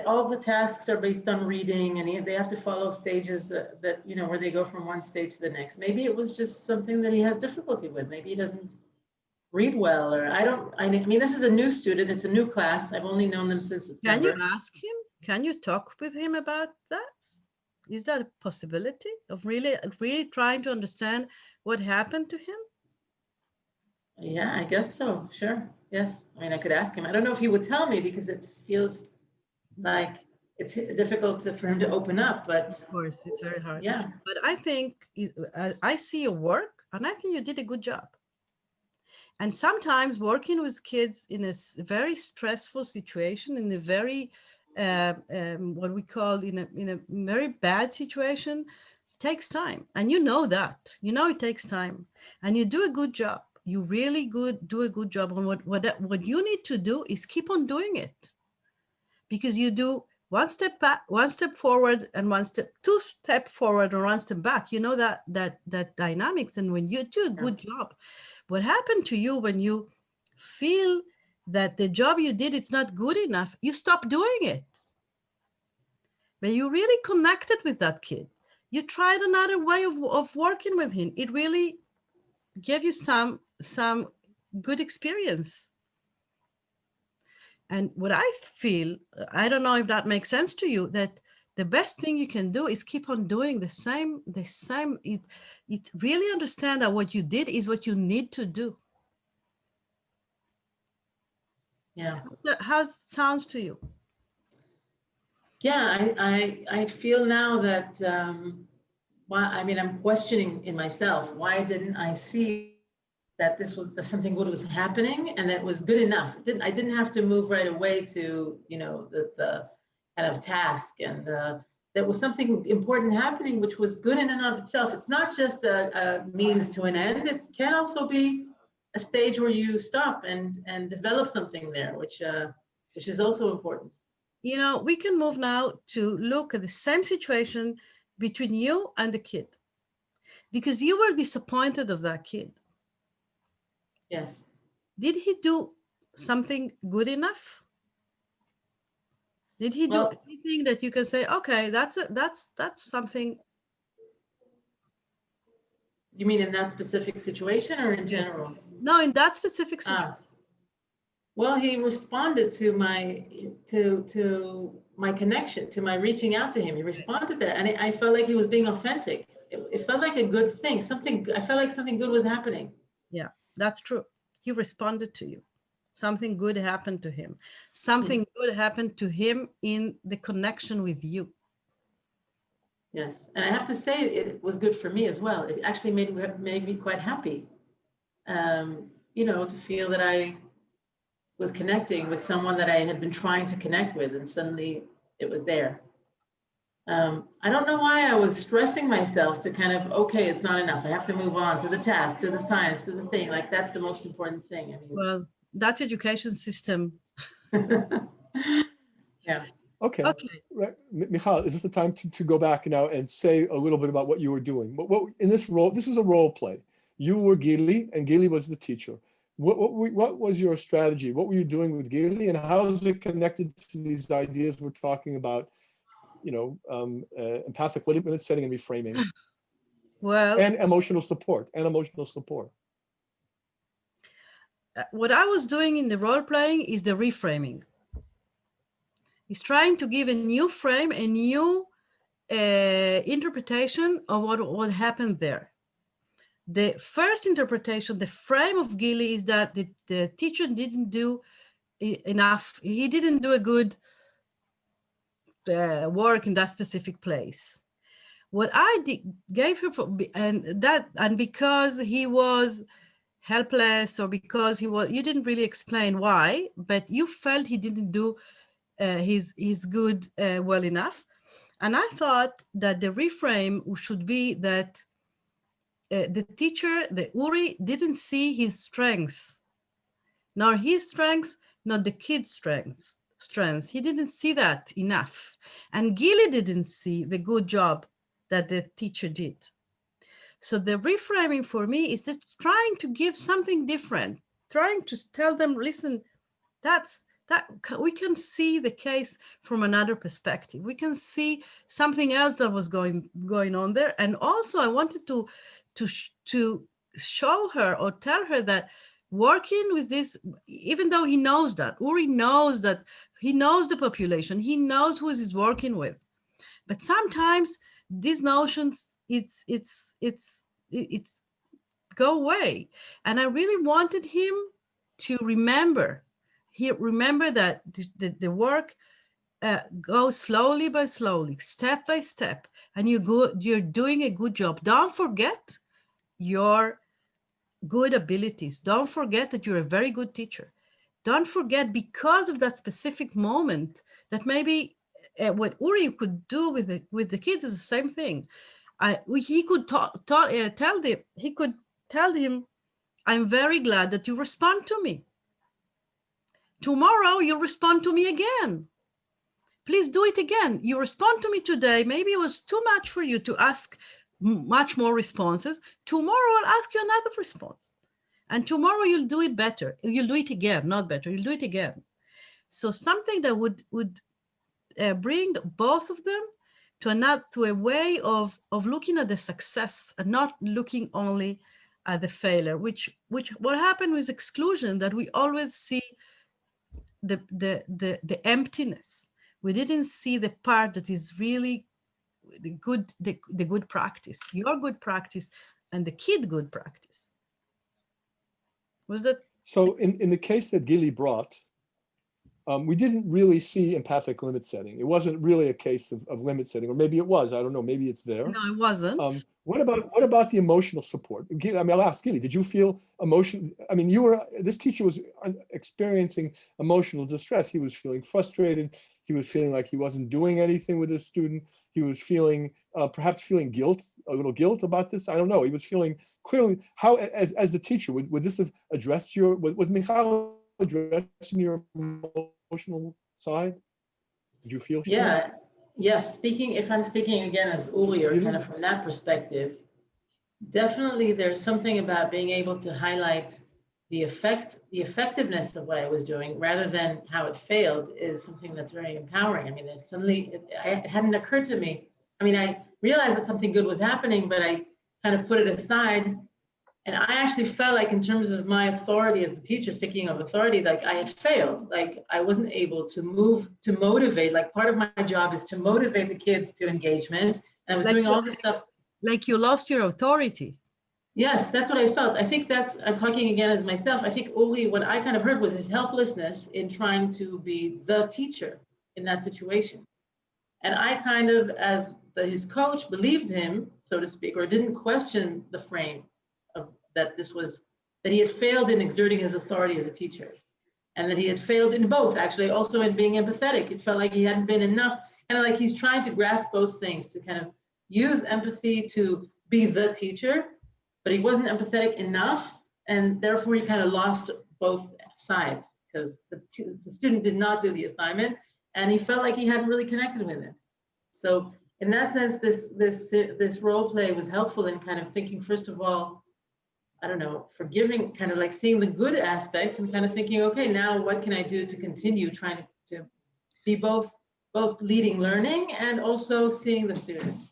all the tasks are based on reading, and they have to follow stages that, you know, where they go from one stage to the next. Maybe it was just something that he has difficulty with. Maybe he doesn't read well, or I mean, this is a new student. It's a new class. I've only known them since September. Can you ask him? Can you talk with him about that? Is that a possibility of really trying to understand what happened to him? Yeah, I guess so. Sure. Yes. I mean, I could ask him. I don't know if he would tell me, because it feels like it's difficult for him to open up, but Of course, it's very hard. yeah. But I think I see your work, and I think you did a good job. And sometimes working with kids in a very stressful situation, in a very what we call in a very bad situation, takes time, and you know that. You know it takes time, and you do a good job. You really do a good job. And what you need to do is keep on doing it, because you do one step back, one step forward, and two step forward, or one step back. You know that dynamics. And when you do a good job, what happened to you when you feel that the job you did, it's not good enough, you stop doing it. But you really connected with that kid. You tried another way of working with him. It really gave you some good experience. And what I feel, I don't know if that makes sense to you, that the best thing you can do is keep on doing the same. It really understand that what you did is what you need to do. Yeah. How it sounds to you? Yeah, I feel now that, I mean, I'm questioning in myself, why didn't I see that that something good was happening, and that it was good enough? I didn't have to move right away to, you know, the kind of task, and there was something important happening, which was good in and of itself. It's not just a means to an end. It can also be a stage where you stop and develop something there, which is also important. You know, we can move now to look at the same situation between you and the kid, because you were disappointed of that kid. Yes. Did he do something good enough? Did he do anything that you can say, okay, that's something? You mean in that specific situation, or in general? Yes. No, in that specific situation. Well, he responded to my connection, to my reaching out to him. He responded there, and I felt like he was being authentic. It felt like a good thing. I felt like something good was happening. Yeah, that's true. He responded to you. Something good happened to him. Something good happened to him in the connection with you. Yes, and I have to say it was good for me as well. It actually made me quite happy. You know, to feel that I was connecting with someone that I had been trying to connect with, and suddenly it was there. I don't know why I was stressing myself to kind of, okay, it's not enough. I have to move on to the task, to the science, to the thing. Like, that's the most important thing. I mean, well, that education system. Yeah. Okay. Okay. Michal, is this the time to go back now and say a little bit about what you were doing? What in this role? This was a role play. You were Gili, and Gili was the teacher. What was your strategy? What were you doing with Gili, and how is it connected to these ideas we're talking about? You know, empathic limit setting and reframing. Well, and emotional support. What I was doing in the role playing is the reframing. It's trying to give a new frame, a new interpretation of what happened there. The first interpretation, the frame of Gili, is that the teacher didn't do enough. He didn't do a good work in that specific place. What I gave her and because he was helpless, or because you didn't really explain why, but you felt he didn't do his good well enough. And I thought that the reframe should be that the teacher, the Uri, didn't see his strengths, nor his strengths, nor the kid's strengths. strengths. He didn't see that enough. And Gili didn't see the good job that the teacher did. So the reframing for me is just trying to give something different, trying to tell them, listen, that we can see the case from another perspective. We can see something else that was going on there. And also I wanted to show her or tell her that working with this, even though he knows that, Uri knows that, he knows the population, he knows who he's working with. But sometimes these notions, it's go away. And I really wanted him to remember that the work goes slowly by slowly, step by step, and you're doing a good job. Don't forget your good abilities. Don't forget that you're a very good teacher. Don't forget, because of that specific moment, that maybe what Uri could do with the kids is the same thing. He could tell him, I'm very glad that you respond to me. Tomorrow you'll respond to me again. Please do it again. You respond to me today. Maybe it was too much for you to ask much more responses. Tomorrow I'll ask you another response. And tomorrow you'll do it better. You'll do it again, not better. You'll do it again. So something that would bring both of them to a way of looking at the success and not looking only at the failure, which what happened with exclusion, that we always see the emptiness. We didn't see the part that is really the good practice, your good practice, and the kid good practice. Was that? So in the case that Gili brought, we didn't really see empathic limit setting. It wasn't really a case of limit setting, or maybe it was. I don't know. Maybe it's there. No, it wasn't. What about the emotional support? I mean, I'll ask Gili, did you feel emotion? I mean, this teacher was experiencing emotional distress. He was feeling frustrated. He was feeling like he wasn't doing anything with his student. He was feeling, perhaps feeling a little guilt about this. I don't know. He was feeling clearly, how, as the teacher, would this have addressed was Michal addressing your emotional side? Did you feel? Yeah. Yes, if I'm speaking again as Uri, or kind of from that perspective, definitely there's something about being able to highlight the effectiveness of what I was doing rather than how it failed is something that's very empowering. I mean, it hadn't occurred to me. I mean, I realized that something good was happening, but I kind of put it aside. And I actually felt like, in terms of my authority as a teacher, speaking of authority, like I had failed. Like I wasn't able to motivate. Like part of my job is to motivate the kids to engagement. And I was doing all this stuff. Like you lost your authority. Yes, that's what I felt. I think I'm talking again as myself. I think Uli, what I kind of heard was his helplessness in trying to be the teacher in that situation. And I kind of, as his coach, believed him, so to speak, or didn't question the frame of that he had failed in exerting his authority as a teacher, and that he had failed in both, actually, also in being empathetic. It felt like he hadn't been enough, kind of like he's trying to grasp both things, to kind of use empathy to be the teacher, but he wasn't empathetic enough, and therefore he kind of lost both sides, because the student did not do the assignment, and he felt like he hadn't really connected with it. So in that sense, this role play was helpful in kind of thinking, first of all, I don't know, forgiving, kind of like seeing the good aspect and kind of thinking, okay, now what can I do to continue trying to be both leading learning and also seeing the student?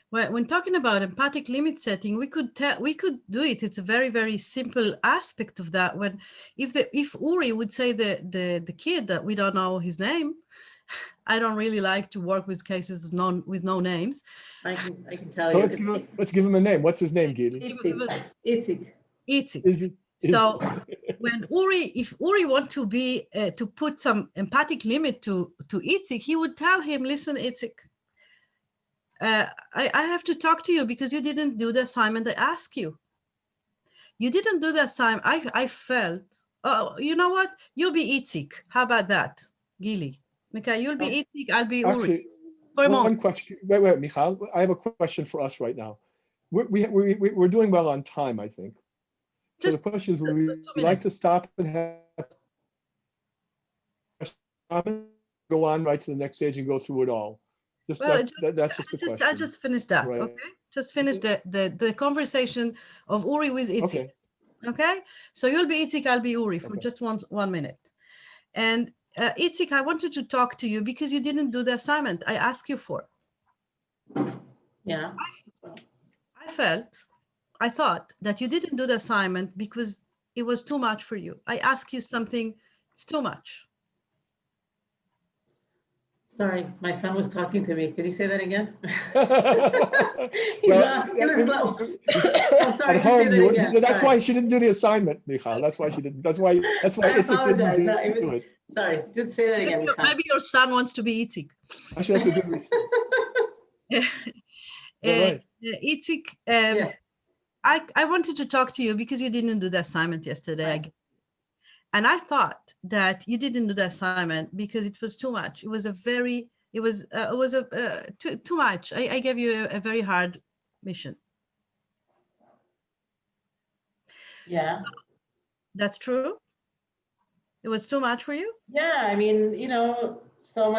Well, when talking about empathic limit setting, we could do it. It's a very, very simple aspect of that. If Uri would say the kid that we don't know his name, I don't really like to work with cases with no names. I can tell you. So let's give him a name. What's his name, Gili? Itzik. So if Uri want to be to put some empathic limit to Itzik, he would tell him, listen, Itzik, I have to talk to you because you didn't do the assignment I asked you. You didn't do the assignment. I felt, oh, you know what? You'll be Itzik. How about that, Gili? Okay, you'll be Itzik, I'll be Uri. One question. Wait, Michal. I have a question for us right now. We're doing well on time, I think. So the question is, would we like to stop and have go on right to the next stage and go through it all? Just Well, that's just the question. I just finished that. Right. Okay, just finished the conversation of Uri with Itzik. Okay. Okay, so you'll be Itzik, I'll be Uri for Okay. just 1 minute. And Itzik, I wanted to talk to you because you didn't do the assignment I asked you for. Yeah. I thought that you didn't do the assignment because it was too much for you. I asked you something, it's too much. Sorry, my son was talking to me. Could you say that again? Well, He was slow. I'm sorry, at just say home, that again. that's Sorry. why she didn't do the assignment, Michal. That's why she didn't. That's why I Itzik didn't apologize. No, do it. Sorry, just say that again. Maybe your son wants to be Itzik. Actually, that's a good reason. Right. Itzik, Yes. I wanted to talk to you because you didn't do the assignment yesterday. Right. And I thought that you didn't do the assignment because it was too much. It was too much. I gave you a very hard mission. Yeah. So, that's true? It was too much for you? Yeah, I mean, so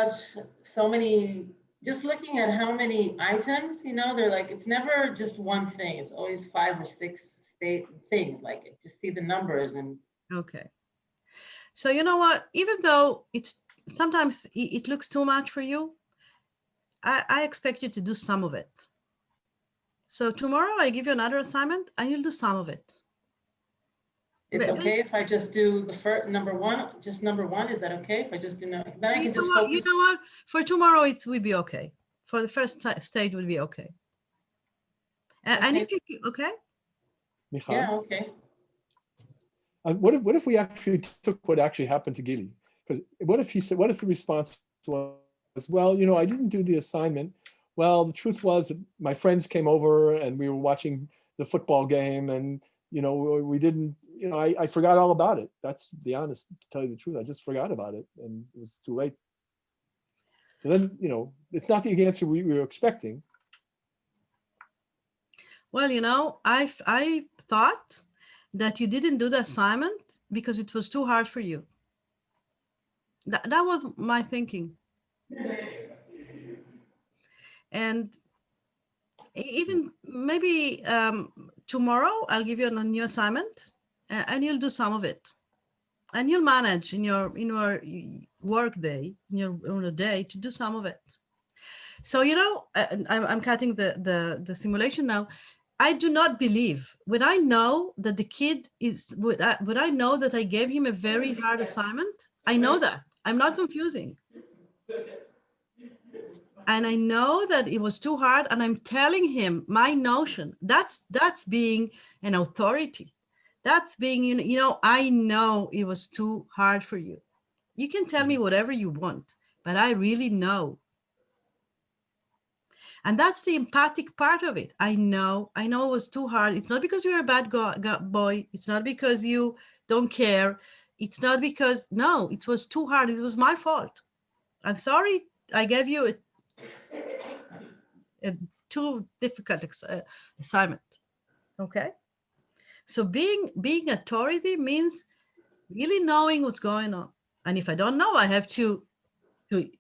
many, just looking at how many items, they're like, it's never just one thing. It's always 5 or 6 things, like just see the numbers and. Okay. So you know what, even though sometimes it looks too much for you, I expect you to do some of it. So tomorrow I give you another assignment and you'll do some of it. It's okay if I just do the first number one, just number one. Is that okay if I just do no? Then I can just focus. You know what? For tomorrow, it will be okay. For the first stage, will be okay. And if you okay? Michal? Yeah. Okay. What if we actually took what actually happened to Gili? Because what if the response was, well, I didn't do the assignment. Well, the truth was that my friends came over and we were watching the football game and, we didn't, I forgot all about it. That's the honest, to tell you the truth. I just forgot about it and it was too late. So then, it's not the answer we were expecting. Well, I thought that you didn't do the assignment because it was too hard for you. That was my thinking. And even maybe tomorrow I'll give you a new assignment and you'll do some of it. And you'll manage in your work day, in your day, to do some of it. So, I'm cutting the simulation now. I do not believe when I know that the kid would I know that I gave him a very hard assignment. I know that. I'm not confusing. And I know that it was too hard, and I'm telling him my notion. That's being an authority. That's being, I know it was too hard for you. You can tell me whatever you want, but I really know. And that's the empathic part of it. I know it was too hard. It's not because you're a bad boy. It's not because you don't care. It's not because, no, it was too hard. It was my fault. I'm sorry. I gave you a too difficult assignment. Okay. So being authority means really knowing what's going on. And if I don't know, I have to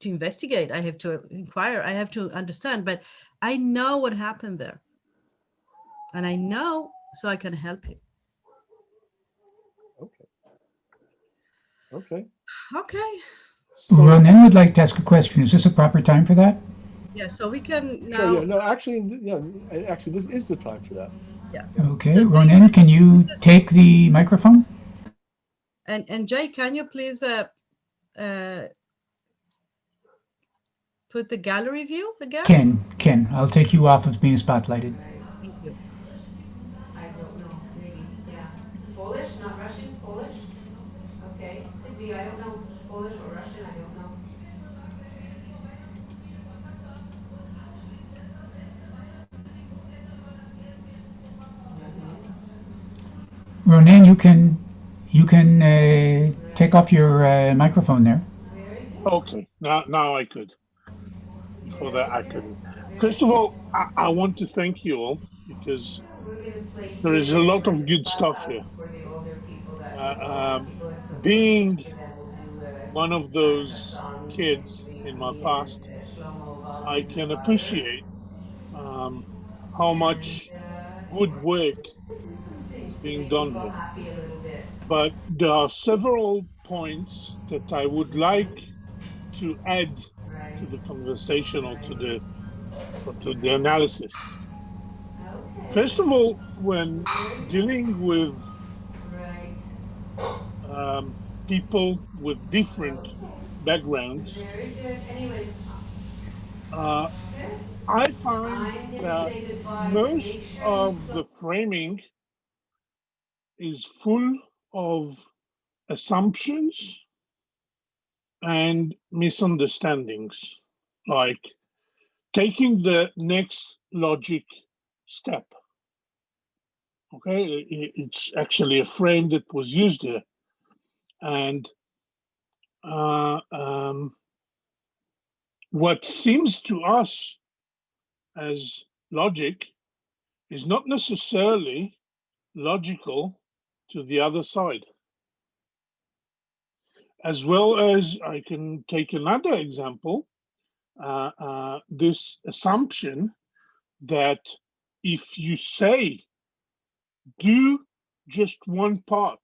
investigate. I have to inquire. I have to understand. But I know what happened there. And I know so I can help you. Okay. Ronen would like to ask a question. Is this a proper time for that? Yeah, so we can now. Sure, yeah, no, actually, this is the time for that. Yeah. Okay, Ronen, can you take the microphone? And Jay, can you please put the gallery view again? Ken, I'll take you off of being spotlighted. Thank you. I don't know, maybe, yeah. Polish, not Russian, Polish? Okay, could be, I don't know, Polish or Russian, I don't know. Ronen, you can take off your microphone there. Okay, now I could. Before that, I couldn't. First of all, I want to thank you all because there is a lot of good stuff here. Being one of those kids in my past, I can appreciate how much good work is being done here. But there are several points that I would like to add to the conversation or to the analysis. First of all, when dealing with people with different backgrounds, Very good. Anyways, uh, good. I find I'm gonna that say goodbye, but most make sure you of the framing is full of assumptions and misunderstandings, like taking the next logic step. Okay, it's actually a frame that was used here. And what seems to us as logic is not necessarily logical to the other side. As well as I can take another example, this assumption that if you say do just one part,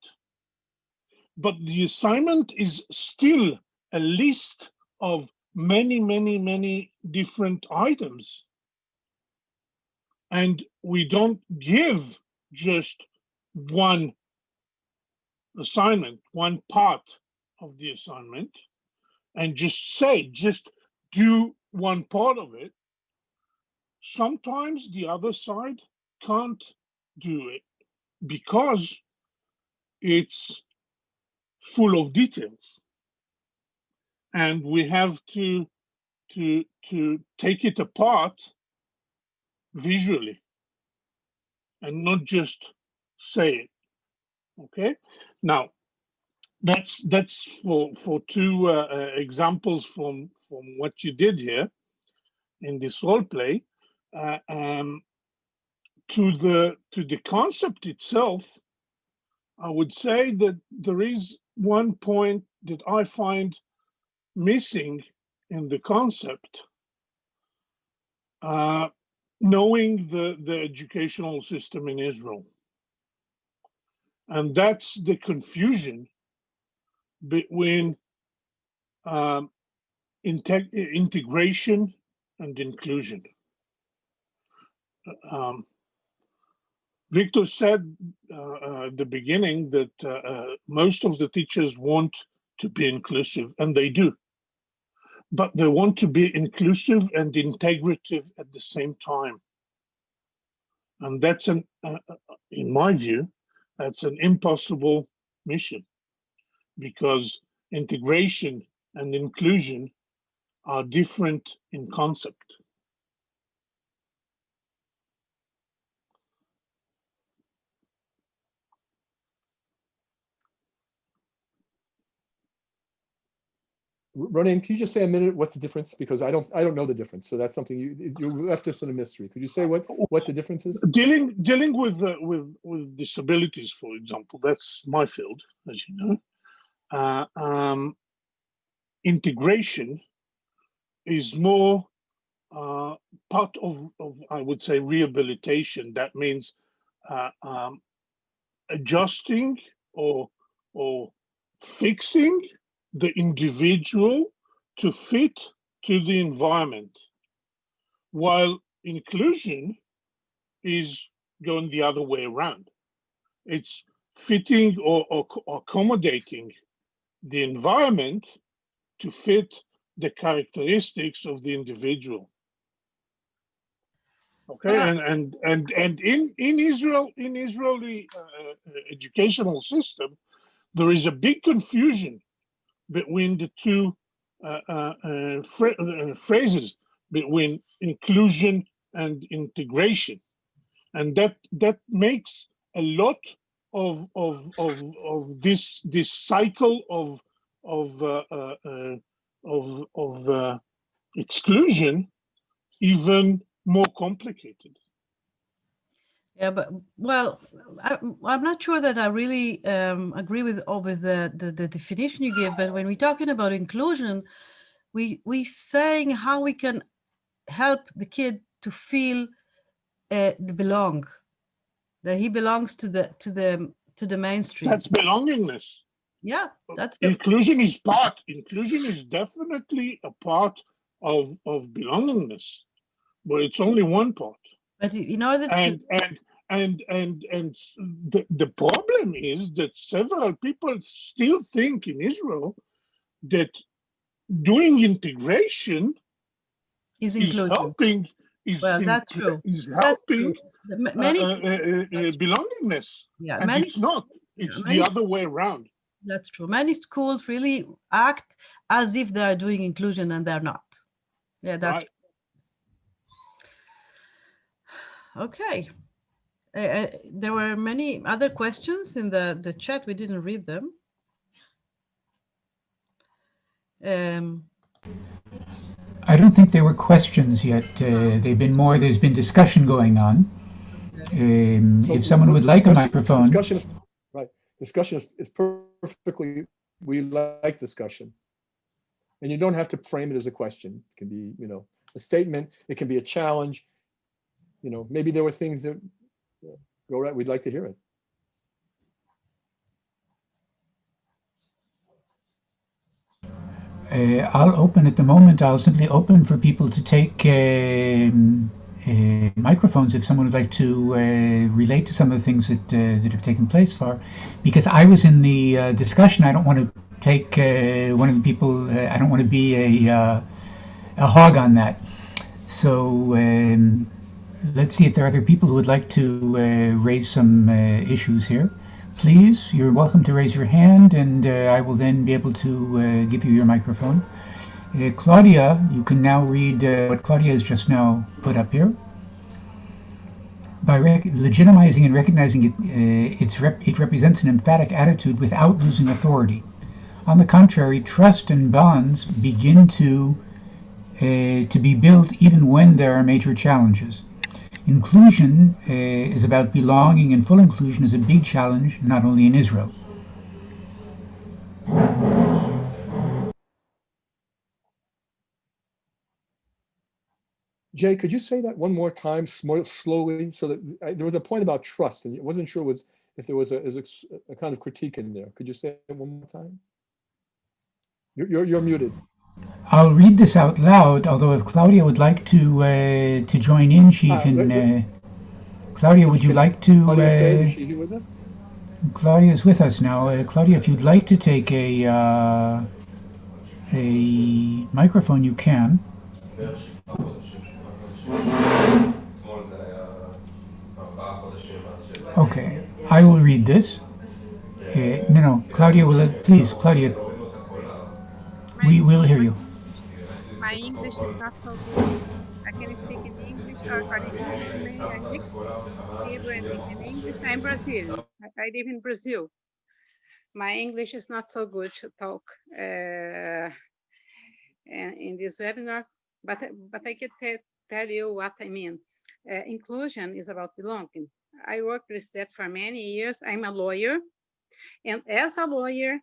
but the assignment is still a list of many different items, and we don't give just one assignment, one part of the assignment, and just do one part of it, sometimes the other side can't do it because it's full of details. And we have to take it apart visually and not just say it. Okay. Now, that's for two examples from what you did here in this role play. To the concept itself, I would say that there is one point that I find missing in the concept, knowing the educational system in Israel. And that's the confusion between integration and inclusion. Victor said at the beginning that most of the teachers want to be inclusive, and they do. But they want to be inclusive and integrative at the same time. And that's in my view, that's an impossible mission, because integration and inclusion are different in concept. Ronen, can you just say a minute what's the difference? Because I don't know the difference. So that's something you left us in a mystery. Could you say what the difference is? Dealing with disabilities, for example, that's my field, as you know. Integration is more part of I would say rehabilitation. That means adjusting or fixing the individual to fit to the environment, while inclusion is going the other way around. It's fitting or accommodating the environment to fit the characteristics of the individual. Okay, and in Israeli educational system, there is a big confusion between the two phrases, between inclusion and integration, and that makes a lot of this cycle of exclusion even more complicated. Yeah, but well, I'm not sure that I really agree with the definition you give. But when we're talking about inclusion, we saying how we can help the kid to feel belong, that he belongs to the mainstream. That's belongingness. Yeah, that's Inclusion is definitely a part of belongingness, but it's only one part. But in order And the problem is that several people still think in Israel that doing integration is is inclusion. helping is That's true. helping Many belongingness. yeah, And it's not. It's the other way around. That's true. Many schools really act as if they are doing inclusion and they're not. Yeah, that's right. Okay. There were many other questions in the chat. We didn't read them. I don't think there were questions yet. They've been more, there's been discussion going on. If someone would like a microphone. Discussion is, right. Discussion is perfectly, we like discussion. And you don't have to frame it as a question. It can be, a statement. It can be a challenge. Maybe there were things that go right. We'd like to hear it. I'll open at the moment. I'll simply open for people to take microphones if someone would like to relate to some of the things that have taken place far. Because I was in the discussion, I don't want to take one of the people. I don't want to be a hog on that. So let's see if there are other people who would like to raise some issues here. Please, you're welcome to raise your hand, and I will then be able to give you your microphone. Claudia, you can now read what Claudia has just now put up here. By legitimizing and recognizing it, it represents an emphatic attitude without losing authority. On the contrary, trust and bonds begin to be built even when there are major challenges. Inclusion is about belonging, and full inclusion is a big challenge, not only in Israel. Jay, could you say that one more time, slowly, so that there was a point about trust, and I wasn't sure if there was a kind of critique in there. Could you say it one more time? You're muted. I'll read this out loud, although if Claudia would like to join in, she can. Claudia, would you like to? Claudia, is she here with us? Claudia is with us now. Claudia, if you'd like to take a microphone, you can. Okay, I will read this. No, Claudia will. Please, Claudia. We will hear you. My English is not so good. I can speak in English or in mix Hebrew and English. I'm Brazilian. I live in Brazil. My English is not so good to talk in this webinar, but I can tell you what I mean. Inclusion is about belonging. I worked with that for many years. I'm a lawyer, and as a lawyer,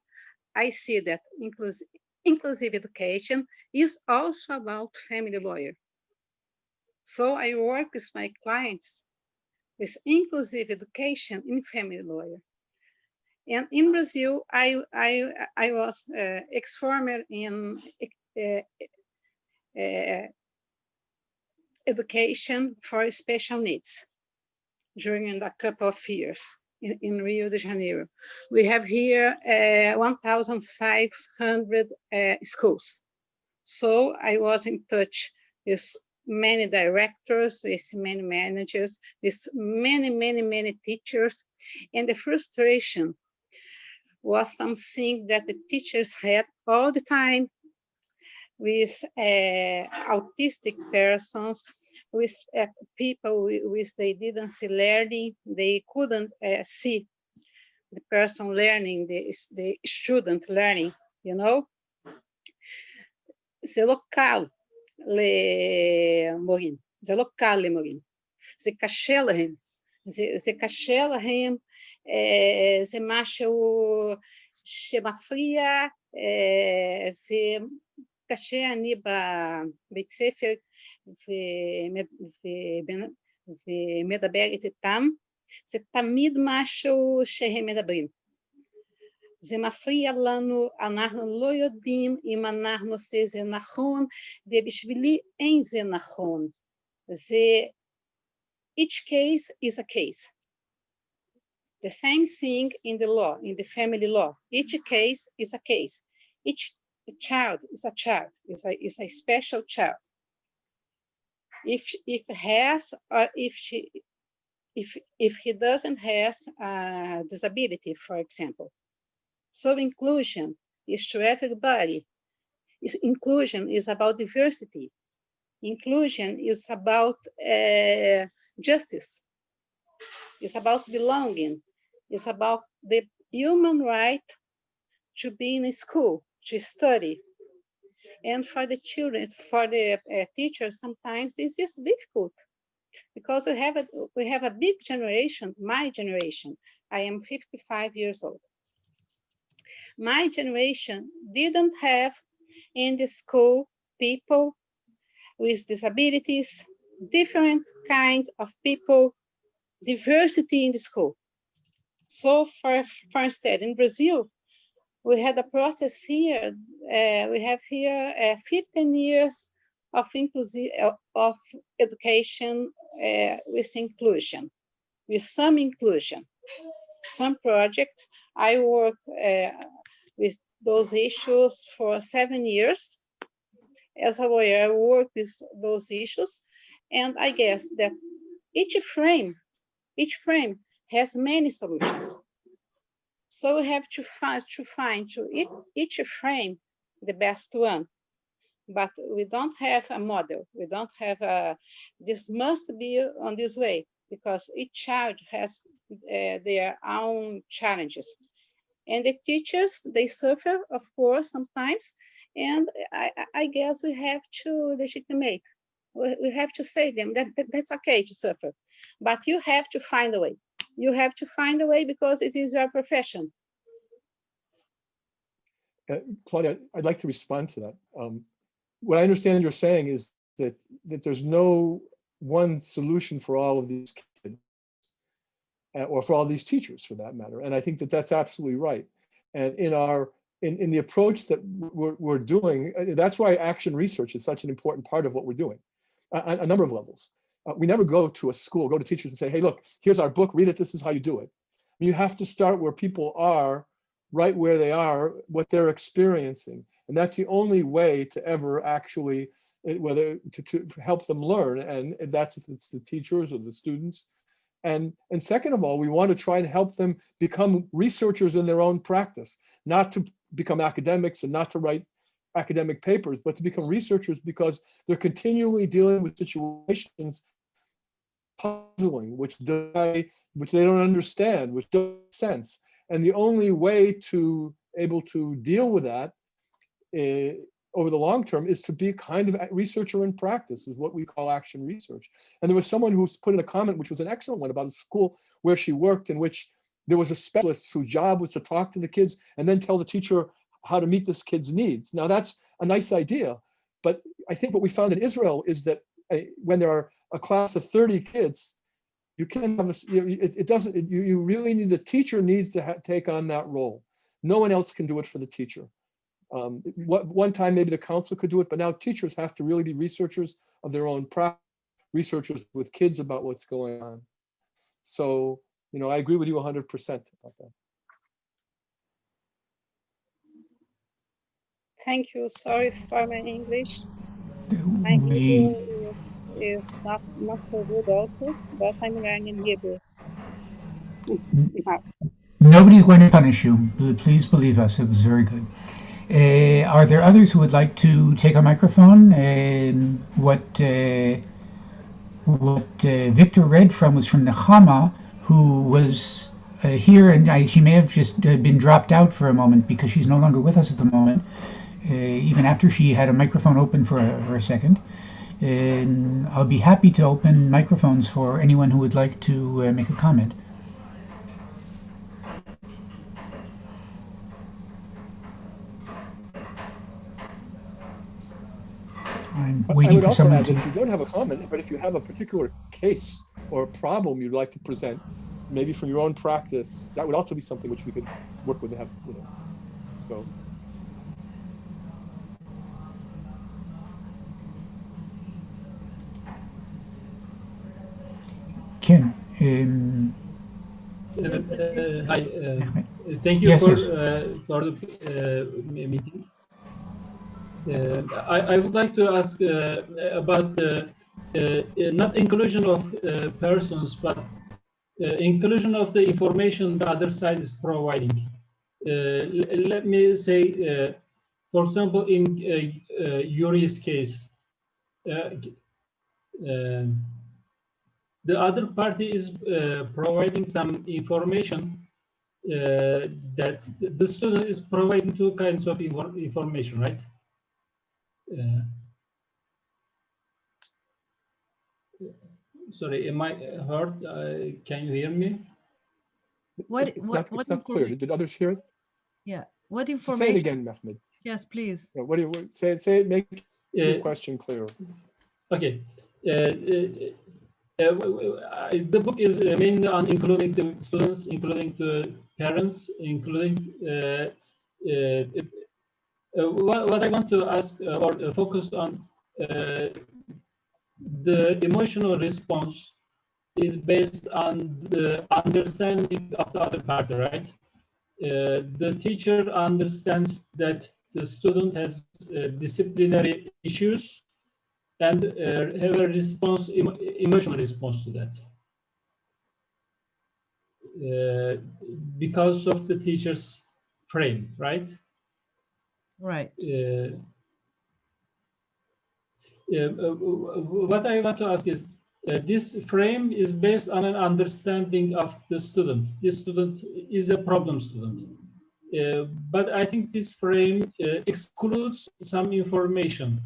I see that inclusive education is also about family lawyer. So I work with my clients with inclusive education in family lawyer. And in Brazil, I was ex-former in education for special needs during a couple of years in Rio de Janeiro. We have here 1,500 schools. So I was in touch with many directors, with many managers, with many teachers. And the frustration was something that the teachers had all the time with autistic persons, with people they didn't see learning, they couldn't see the person learning, the student learning, זה לא קל למורים, זה לא קל למורים, זה קשה להם, זה קשה להם, זה משהו שמפריע, וקשה אני בבית ספר ומדברת איתם, זה תמיד משהו שהם מדברים. זה מפריע לנו, אנחנו לא יודעים אם אנחנו עושים זה נכון, ובשבילי אין זה נכון. זה, each case is a case. The same thing in the law, in the family law. Each case is a case. Each child is a child, is a special child. If has or if he doesn't has a disability, for example. So inclusion is to everybody. Inclusion is about diversity. Inclusion is about justice. It's about belonging. It's about the human right to be in a school, to study. And for the children, for the teachers, sometimes this is difficult because we have a big generation, my generation. I am 55 years old. My generation didn't have in the school people with disabilities, different kinds of people, diversity in the school. So for instead, in Brazil, we had a process here. We have here 15 years of education with inclusion, with some inclusion. Some projects, I work with those issues for 7 years. As a lawyer, I work with those issues. And I guess that each frame has many solutions. So we have to find each frame the best one. But we don't have a model. We don't have this must be on this way, because each child has their own challenges. And the teachers, they suffer, of course, sometimes. And I guess we have to legitimate. We have to say them that that's okay to suffer. But you have to find a way. You have to find a way because it is your profession. Claudia, I'd like to respond to that. What I understand you're saying is that there's no one solution for all of these kids, or for all these teachers for that matter. And I think that that's absolutely right. And in the approach that we're doing, that's why action research is such an important part of what we're doing, a number of levels. We never go to a school, go to teachers and say, hey, look, here's our book, read it, this is how you do it. You have to start where people are, right where they are, what they're experiencing. And that's the only way to ever actually, whether to help them learn, and that's if it's the teachers or the students. And second of all, we want to try and help them become researchers in their own practice, not to become academics and not to write academic papers, but to become researchers because they're continually dealing with situations puzzling, which they don't understand, which don't make sense. And the only way to able to deal with that over the long term is to be kind of a researcher in practice, is what we call action research. And there was someone who's put in a comment, which was an excellent one, about a school where she worked, in which there was a specialist whose job was to talk to the kids and then tell the teacher how to meet this kid's needs. Now that's a nice idea, but I think what we found in Israel is that when there are a class of 30 kids, you can't have you really need, the teacher needs to take on that role. No one else can do it for the teacher. One time maybe the council could do it, but now teachers have to really be researchers of their own practice, researchers with kids about what's going on. So, I agree with you 100% about that. Thank you. Sorry for my English. My Hebrew is not so good also, but I'm learning Hebrew. Nobody's going to punish you. Please believe us. It was very good. Are there others who would like to take a microphone? What Victor read from was from Nechama, who was here, and she may have just been dropped out for a moment because she's no longer with us at the moment, even after she had a microphone open for a second. And I'll be happy to open microphones for anyone who would like to make a comment. I'm I waiting would for also someone add that to... if you don't have a comment, but if you have a particular case or a problem you'd like to present, maybe from your own practice, that would also be something which we could work with to have, you know, so. Ken, Hi, thank you Yes, for yes. for the meeting. I would like to ask about not inclusion of persons, but inclusion of the information the other side is providing. Let me say, for example, in Yuri's case, the other party is providing some information that the student is providing two kinds of information, right? Sorry, am I heard? Can you hear me? It's not clear. Did others hear it? Yeah. What information? So say it again, Mehmed. Yes, please. Yeah, what do you say? Say it. Make your question clear. Okay. The book is mainly on including the students, including the parents, including what I want to ask or focus on the emotional response is based on the understanding of the other party, right? The teacher understands that the student has disciplinary issues and have a response, emotional response to that. Because of the teacher's frame, right? Right. What I want to ask is, this frame is based on an understanding of the student. This student is a problem student. But I think this frame excludes some information.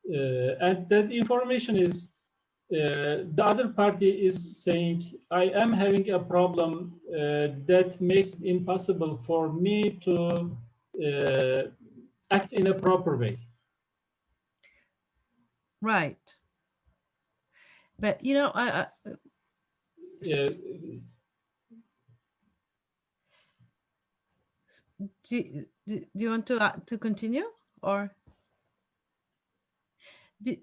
And that information is, the other party is saying, I am having a problem that makes it impossible for me to act in a proper way. Right. But, you know, do you want to continue or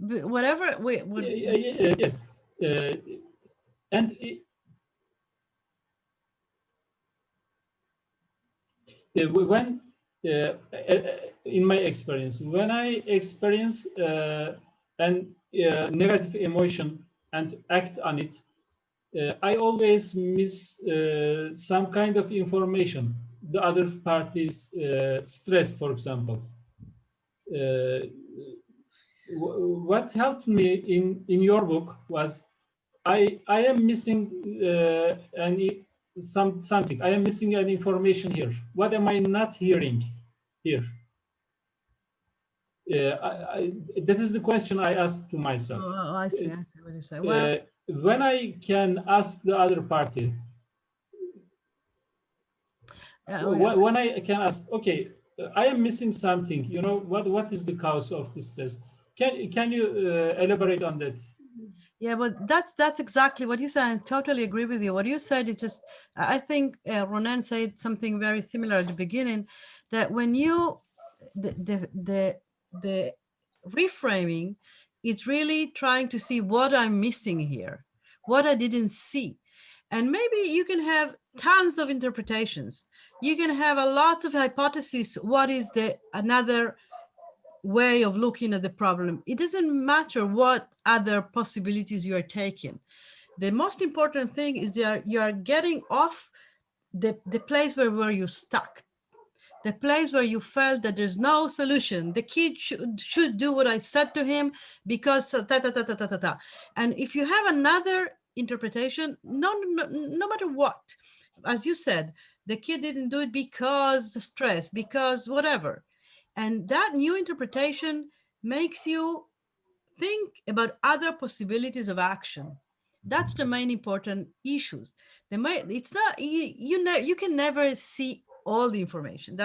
whatever we would? Yes. And when in my experience, when I experience an negative emotion and act on it, I always miss some kind of information. The other party's stress, for example. What helped me in your book was I am missing something. I am missing an information here. What am I not hearing here? That is the question I asked to myself. Oh, I see what you say. Well, when I can ask the other party, when I can ask, okay, I am missing something. You know, what is the cause of this stress? Can you elaborate on that? Yeah, but that's exactly what you said. I totally agree with you. What you said is just, I think Ronan said something very similar at the beginning, that when you, the reframing, it's really trying to see what I'm missing here, what I didn't see. And maybe you can have tons of interpretations. You can have a lot of hypotheses. What is another way of looking at the problem? It doesn't matter what other possibilities you are taking. The most important thing is you are getting off the place where you're stuck, the place where you felt that there's no solution. The kid should do what I said to him because ta. And if you have another interpretation, no matter what, as you said, the kid didn't do it because stress, because whatever. And that new interpretation makes you think about other possibilities of action. That's the main important issues. It's not, you can never see all the information.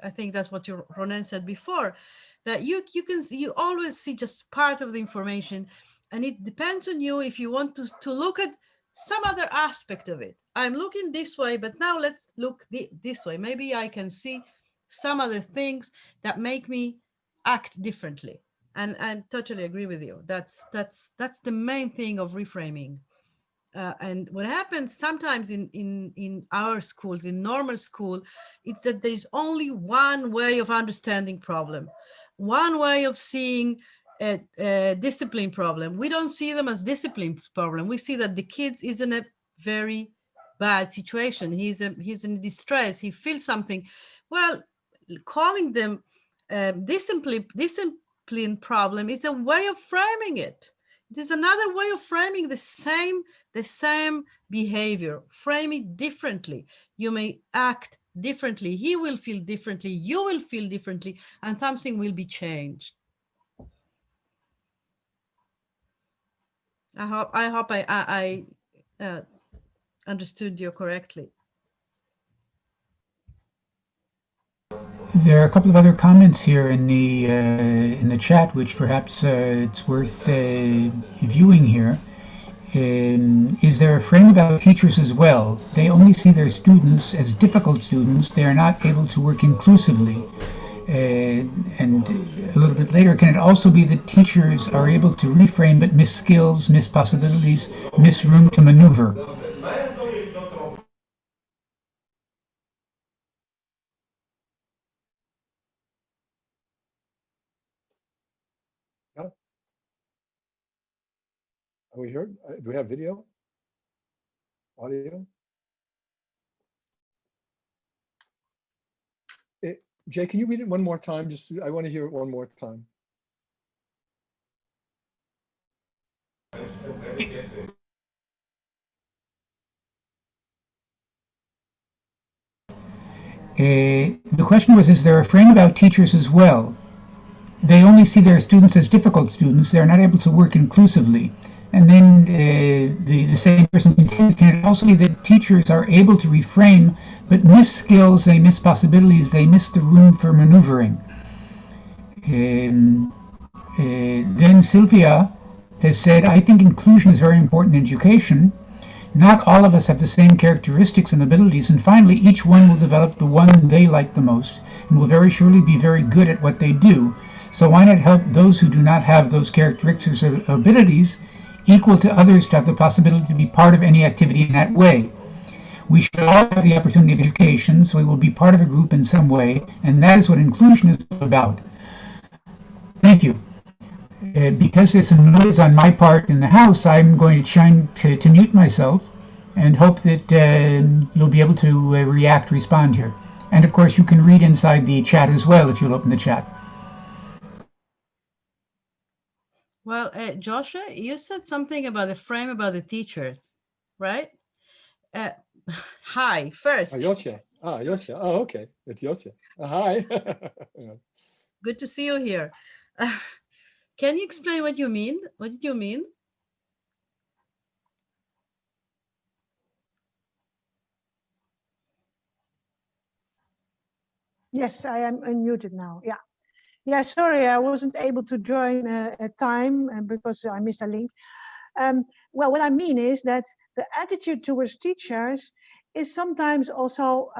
I think that's what Ronen said before, that you always see just part of the information, and it depends on you if you want to look at some other aspect of it. I'm looking this way, but now let's look this way. Maybe I can see some other things that make me act differently. And I totally agree with you. That's the main thing of reframing. And what happens sometimes in our schools, in normal school, it's that there's only one way of understanding problem, one way of seeing a discipline problem. We don't see them as discipline problem. We see that the kids is in a very bad situation. He's in distress. He feels something. Well, calling them discipline problem is a way of framing it. It is another way of framing the same behavior. Frame it differently. You may act differently. He will feel differently. You will feel differently, and something will be changed. I hope I understood you correctly. There are a couple of other comments here in the chat, which perhaps it's worth viewing here. Is there a frame about teachers as well? They only see their students as difficult students. They are not able to work inclusively. And a little bit later, can it also be that teachers are able to reframe but miss skills, miss possibilities, miss room to maneuver? Are we heard? Do we have video? Audio? Jay, can you read it one more time? I want to hear it one more time. The question was, is there a frame about teachers as well? They only see their students as difficult students. They're not able to work inclusively. And then the same person continued, can it also be that teachers are able to reframe, but miss skills, they miss possibilities, they miss the room for maneuvering? Then Sylvia has said, I think inclusion is very important in education. Not all of us have the same characteristics and abilities, and finally each one will develop the one they like the most, and will very surely be very good at what they do. So why not help those who do not have those characteristics or abilities equal to others to have the possibility to be part of any activity in that way? We should all have the opportunity of education, so we will be part of a group in some way, and that is what inclusion is about. Thank you. Because there's some noise on my part in the house, I'm going to try to mute myself and hope that you'll be able to respond here. And of course, you can read inside the chat as well if you'll open the chat. Well, Joshua, you said something about the frame about the teachers, right? Hi, first. Yosha. Yosha. Oh, okay. It's Yosha. Hi. Good to see you here. Can you explain what you mean? What did you mean? Yes, I am unmuted now. Yeah. Yeah, sorry, I wasn't able to join at time because I missed a link. Well, what I mean is that the attitude towards teachers is sometimes also,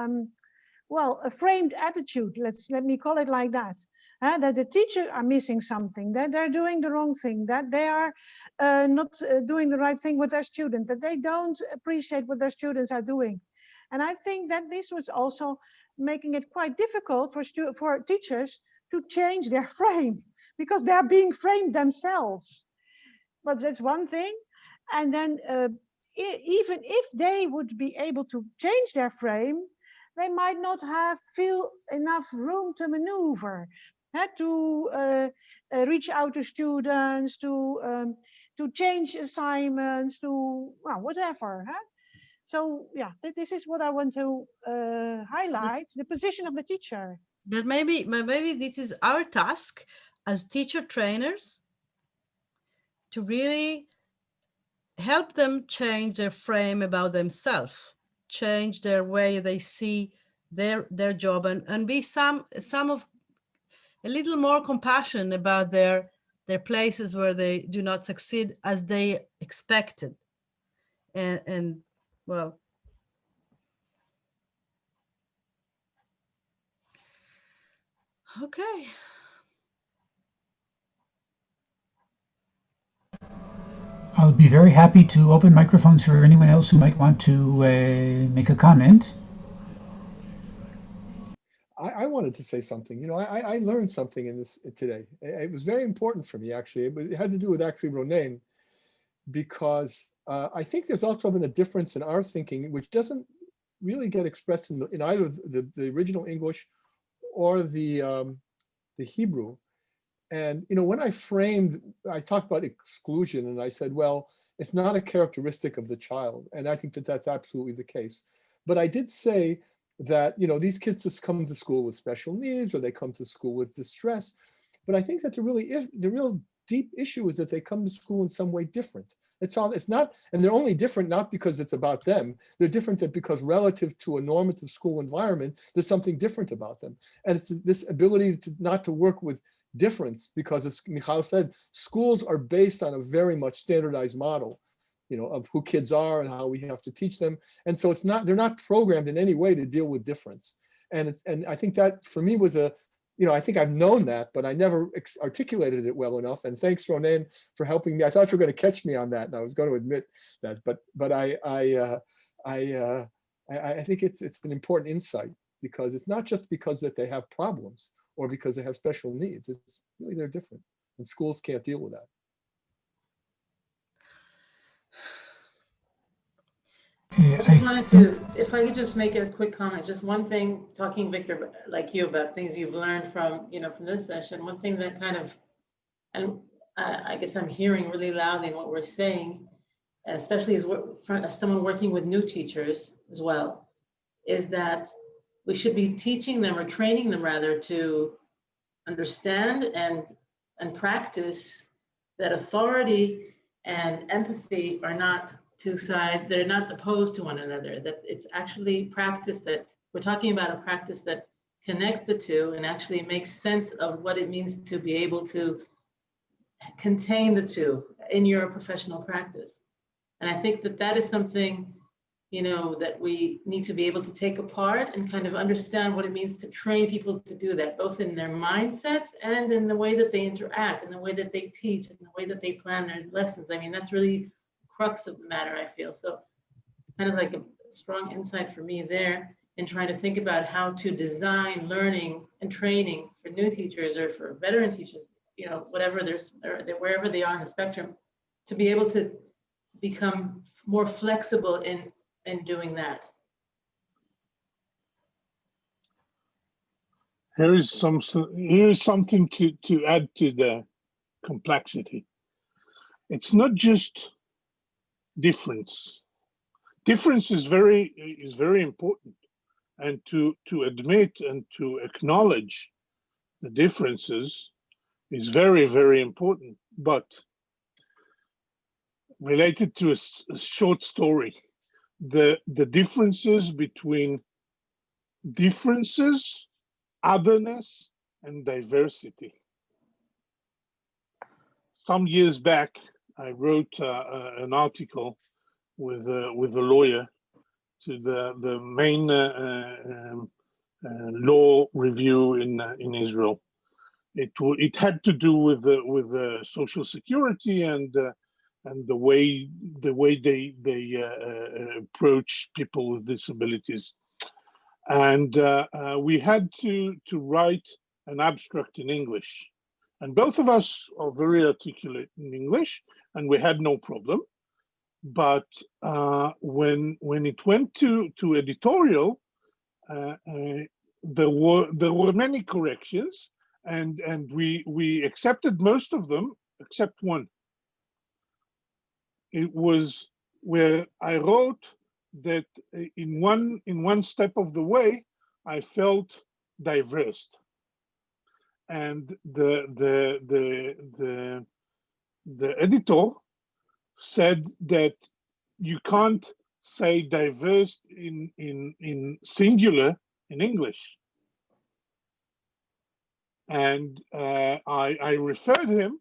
well, a framed attitude. Let me call it like that. That the teachers are missing something, that they're doing the wrong thing, that they are not doing the right thing with their students, that they don't appreciate what their students are doing. And I think that this was also making it quite difficult for teachers to change their frame because they're being framed themselves. But that's one thing. And then even if they would be able to change their frame, they might not feel enough room to maneuver, to reach out to students, to change assignments, to well, whatever. So yeah, this is what I want to highlight, the position of the teacher. But maybe this is our task as teacher trainers to really help them change their frame about themselves, change their way they see their job, and be some of a little more compassion about their places where they do not succeed as they expected. And well, okay. I'll be very happy to open microphones for anyone else who might want to make a comment. I wanted to say something. You know, I learned something in this today. It was very important for me, actually. It had to do with actually Ronen, because I think there's also been a difference in our thinking, which doesn't really get expressed in either the original English or the Hebrew. And, you know, when I talked about exclusion, and I said, well, it's not a characteristic of the child. And I think that that's absolutely the case. But I did say that, you know, these kids just come to school with special needs, or they come to school with distress. But I think that the real deep issue is that they come to school in some way different. It's not, and they're only different not because it's about them. They're different because relative to a normative school environment, there's something different about them. And it's this ability not to work with difference, because as Michal said, schools are based on a very much standardized model, you know, of who kids are and how we have to teach them. And so they're not programmed in any way to deal with difference. And I think that for me was I think I've known that, but I never articulated it well enough. And thanks, Ronen, for helping me. I thought you were going to catch me on that, and I was going to admit that. But I think it's an important insight, because it's not just because that they have problems or because they have special needs. It's really they're different, and schools can't deal with that. I just wanted to, if I could just make a quick comment, just one thing, talking, Victor, like you, about things you've learned from this session. One thing that kind of, and I guess I'm hearing really loudly in what we're saying, especially as someone working with new teachers as well, is that we should be teaching them, or training them rather, to understand and practice that authority and empathy are not two sides, they're not opposed to one another, that it's actually practice, that we're talking about a practice that connects the two and actually makes sense of what it means to be able to contain the two in your professional practice. And I think that that is something, that we need to be able to take apart and kind of understand what it means to train people to do that, both in their mindsets and in the way that they interact, and the way that they teach, and the way that they plan their lessons. I mean, that's really crux of the matter, I feel. So kind of like a strong insight for me there in trying to think about how to design learning and training for new teachers or for veteran teachers, whatever wherever they are on the spectrum, to be able to become more flexible in doing that. Here is something to add to the complexity. It's not just difference. Difference is very important, and to admit and to acknowledge the differences is very, very important. But related to a short story, the differences between differences, otherness, and diversity. Some years back, I wrote an article with a lawyer to the main law review in Israel. It had to do with Social Security and the way they approach people with disabilities, and we had to write an abstract in English. And both of us are very articulate in English, and we had no problem. But when it went to editorial, there were many corrections, and we accepted most of them except one. It was where I wrote that in one step of the way I felt diverse. And the the editor said that you can't say diverse in singular in English. And I referred him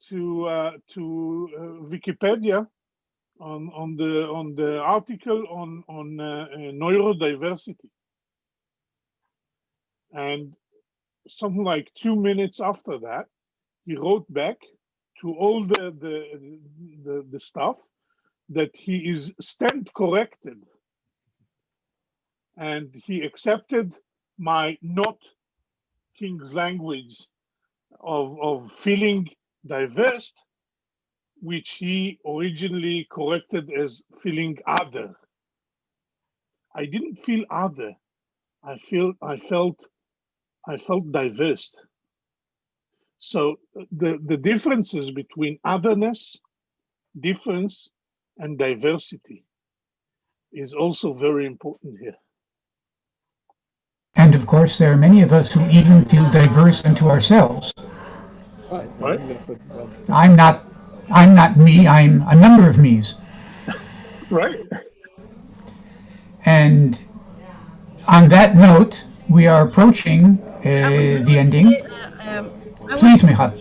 to Wikipedia on the article on neurodiversity. And something like 2 minutes after that, he wrote back to all the stuff that he is stamp corrected, and he accepted my not King's language of feeling diverse, which he originally corrected as feeling other. I didn't feel other. I felt diverse. So the differences between otherness, difference, and diversity is also very important here. And of course, there are many of us who even feel diverse unto ourselves. Right. Right. I'm not me, I'm a number of me's. Right. And on that note, we are approaching the ending. Please, Michal.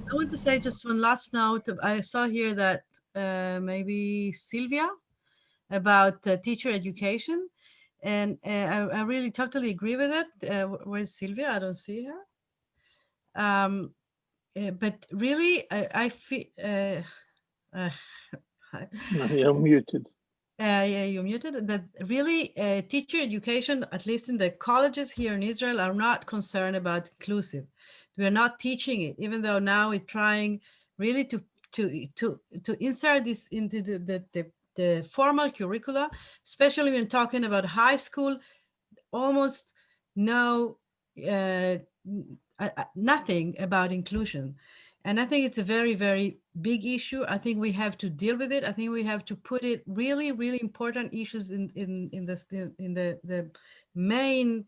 I want to say just one last note. I saw here that maybe Sylvia about teacher education, and I really totally agree with it. Where's Sylvia? I don't see her. But really, I feel. You're muted. Yeah, you're muted. That really, teacher education, at least in the colleges here in Israel, are not concerned about inclusive. We are not teaching it, even though now we're trying really to insert this into the formal curricula, especially when talking about high school. Almost no nothing about inclusion. And I think it's a very, very big issue. I think we have to deal with it. I think we have to put it really, really important issues in the main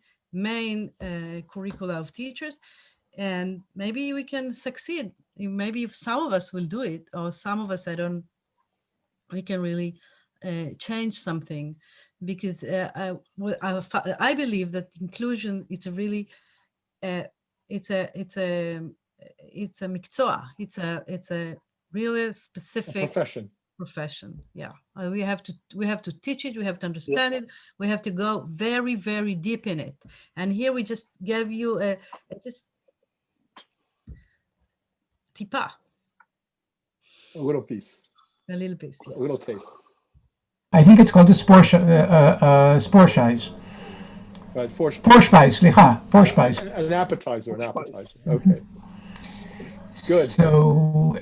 curricula of teachers. And maybe we can succeed. Maybe if some of us will do it, or some of us, we can really change something. Because I believe that inclusion, it's a really, it's a mikzoa. It's a really specific profession. Yeah, we have to teach it. We have to understand it. We have to go very, very deep in it. And here we just gave you just tipa. A little piece. A little piece. Yeah. A little taste. I think it's called the Sporspeis. Right, Vorspeis, slicha, Vorspeis. An appetizer. Okay. Good. So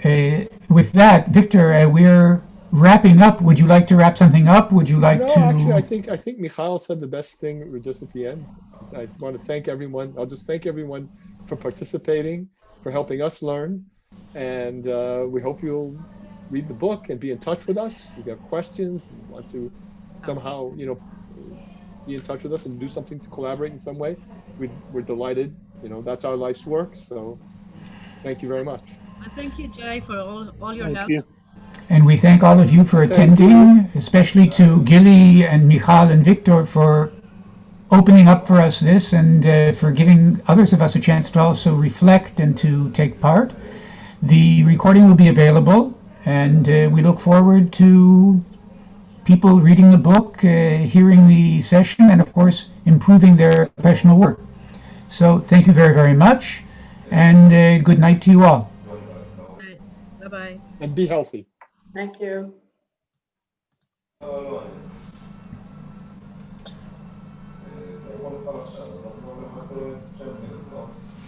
with that, Victor, we're wrapping up. Would you like to wrap something up? Would you like to? Actually, I think Michal said the best thing just at the end. I want to thank everyone. I'll just thank everyone for participating, for helping us learn, and we hope you'll read the book and be in touch with us. If you have questions, you want to somehow, be in touch with us and do something to collaborate in some way, we're delighted. That's our life's work. So thank you very much. Thank you, Jay, for all your help. You. And we thank all of you for attending, especially to Gilly and Michal and Victor for opening up for us this, and for giving others of us a chance to also reflect and to take part. The recording will be available, and we look forward to people reading the book, hearing the session, and of course improving their professional work. So thank you very, very much, and good night to you all. Bye-bye. And be healthy. Thank you.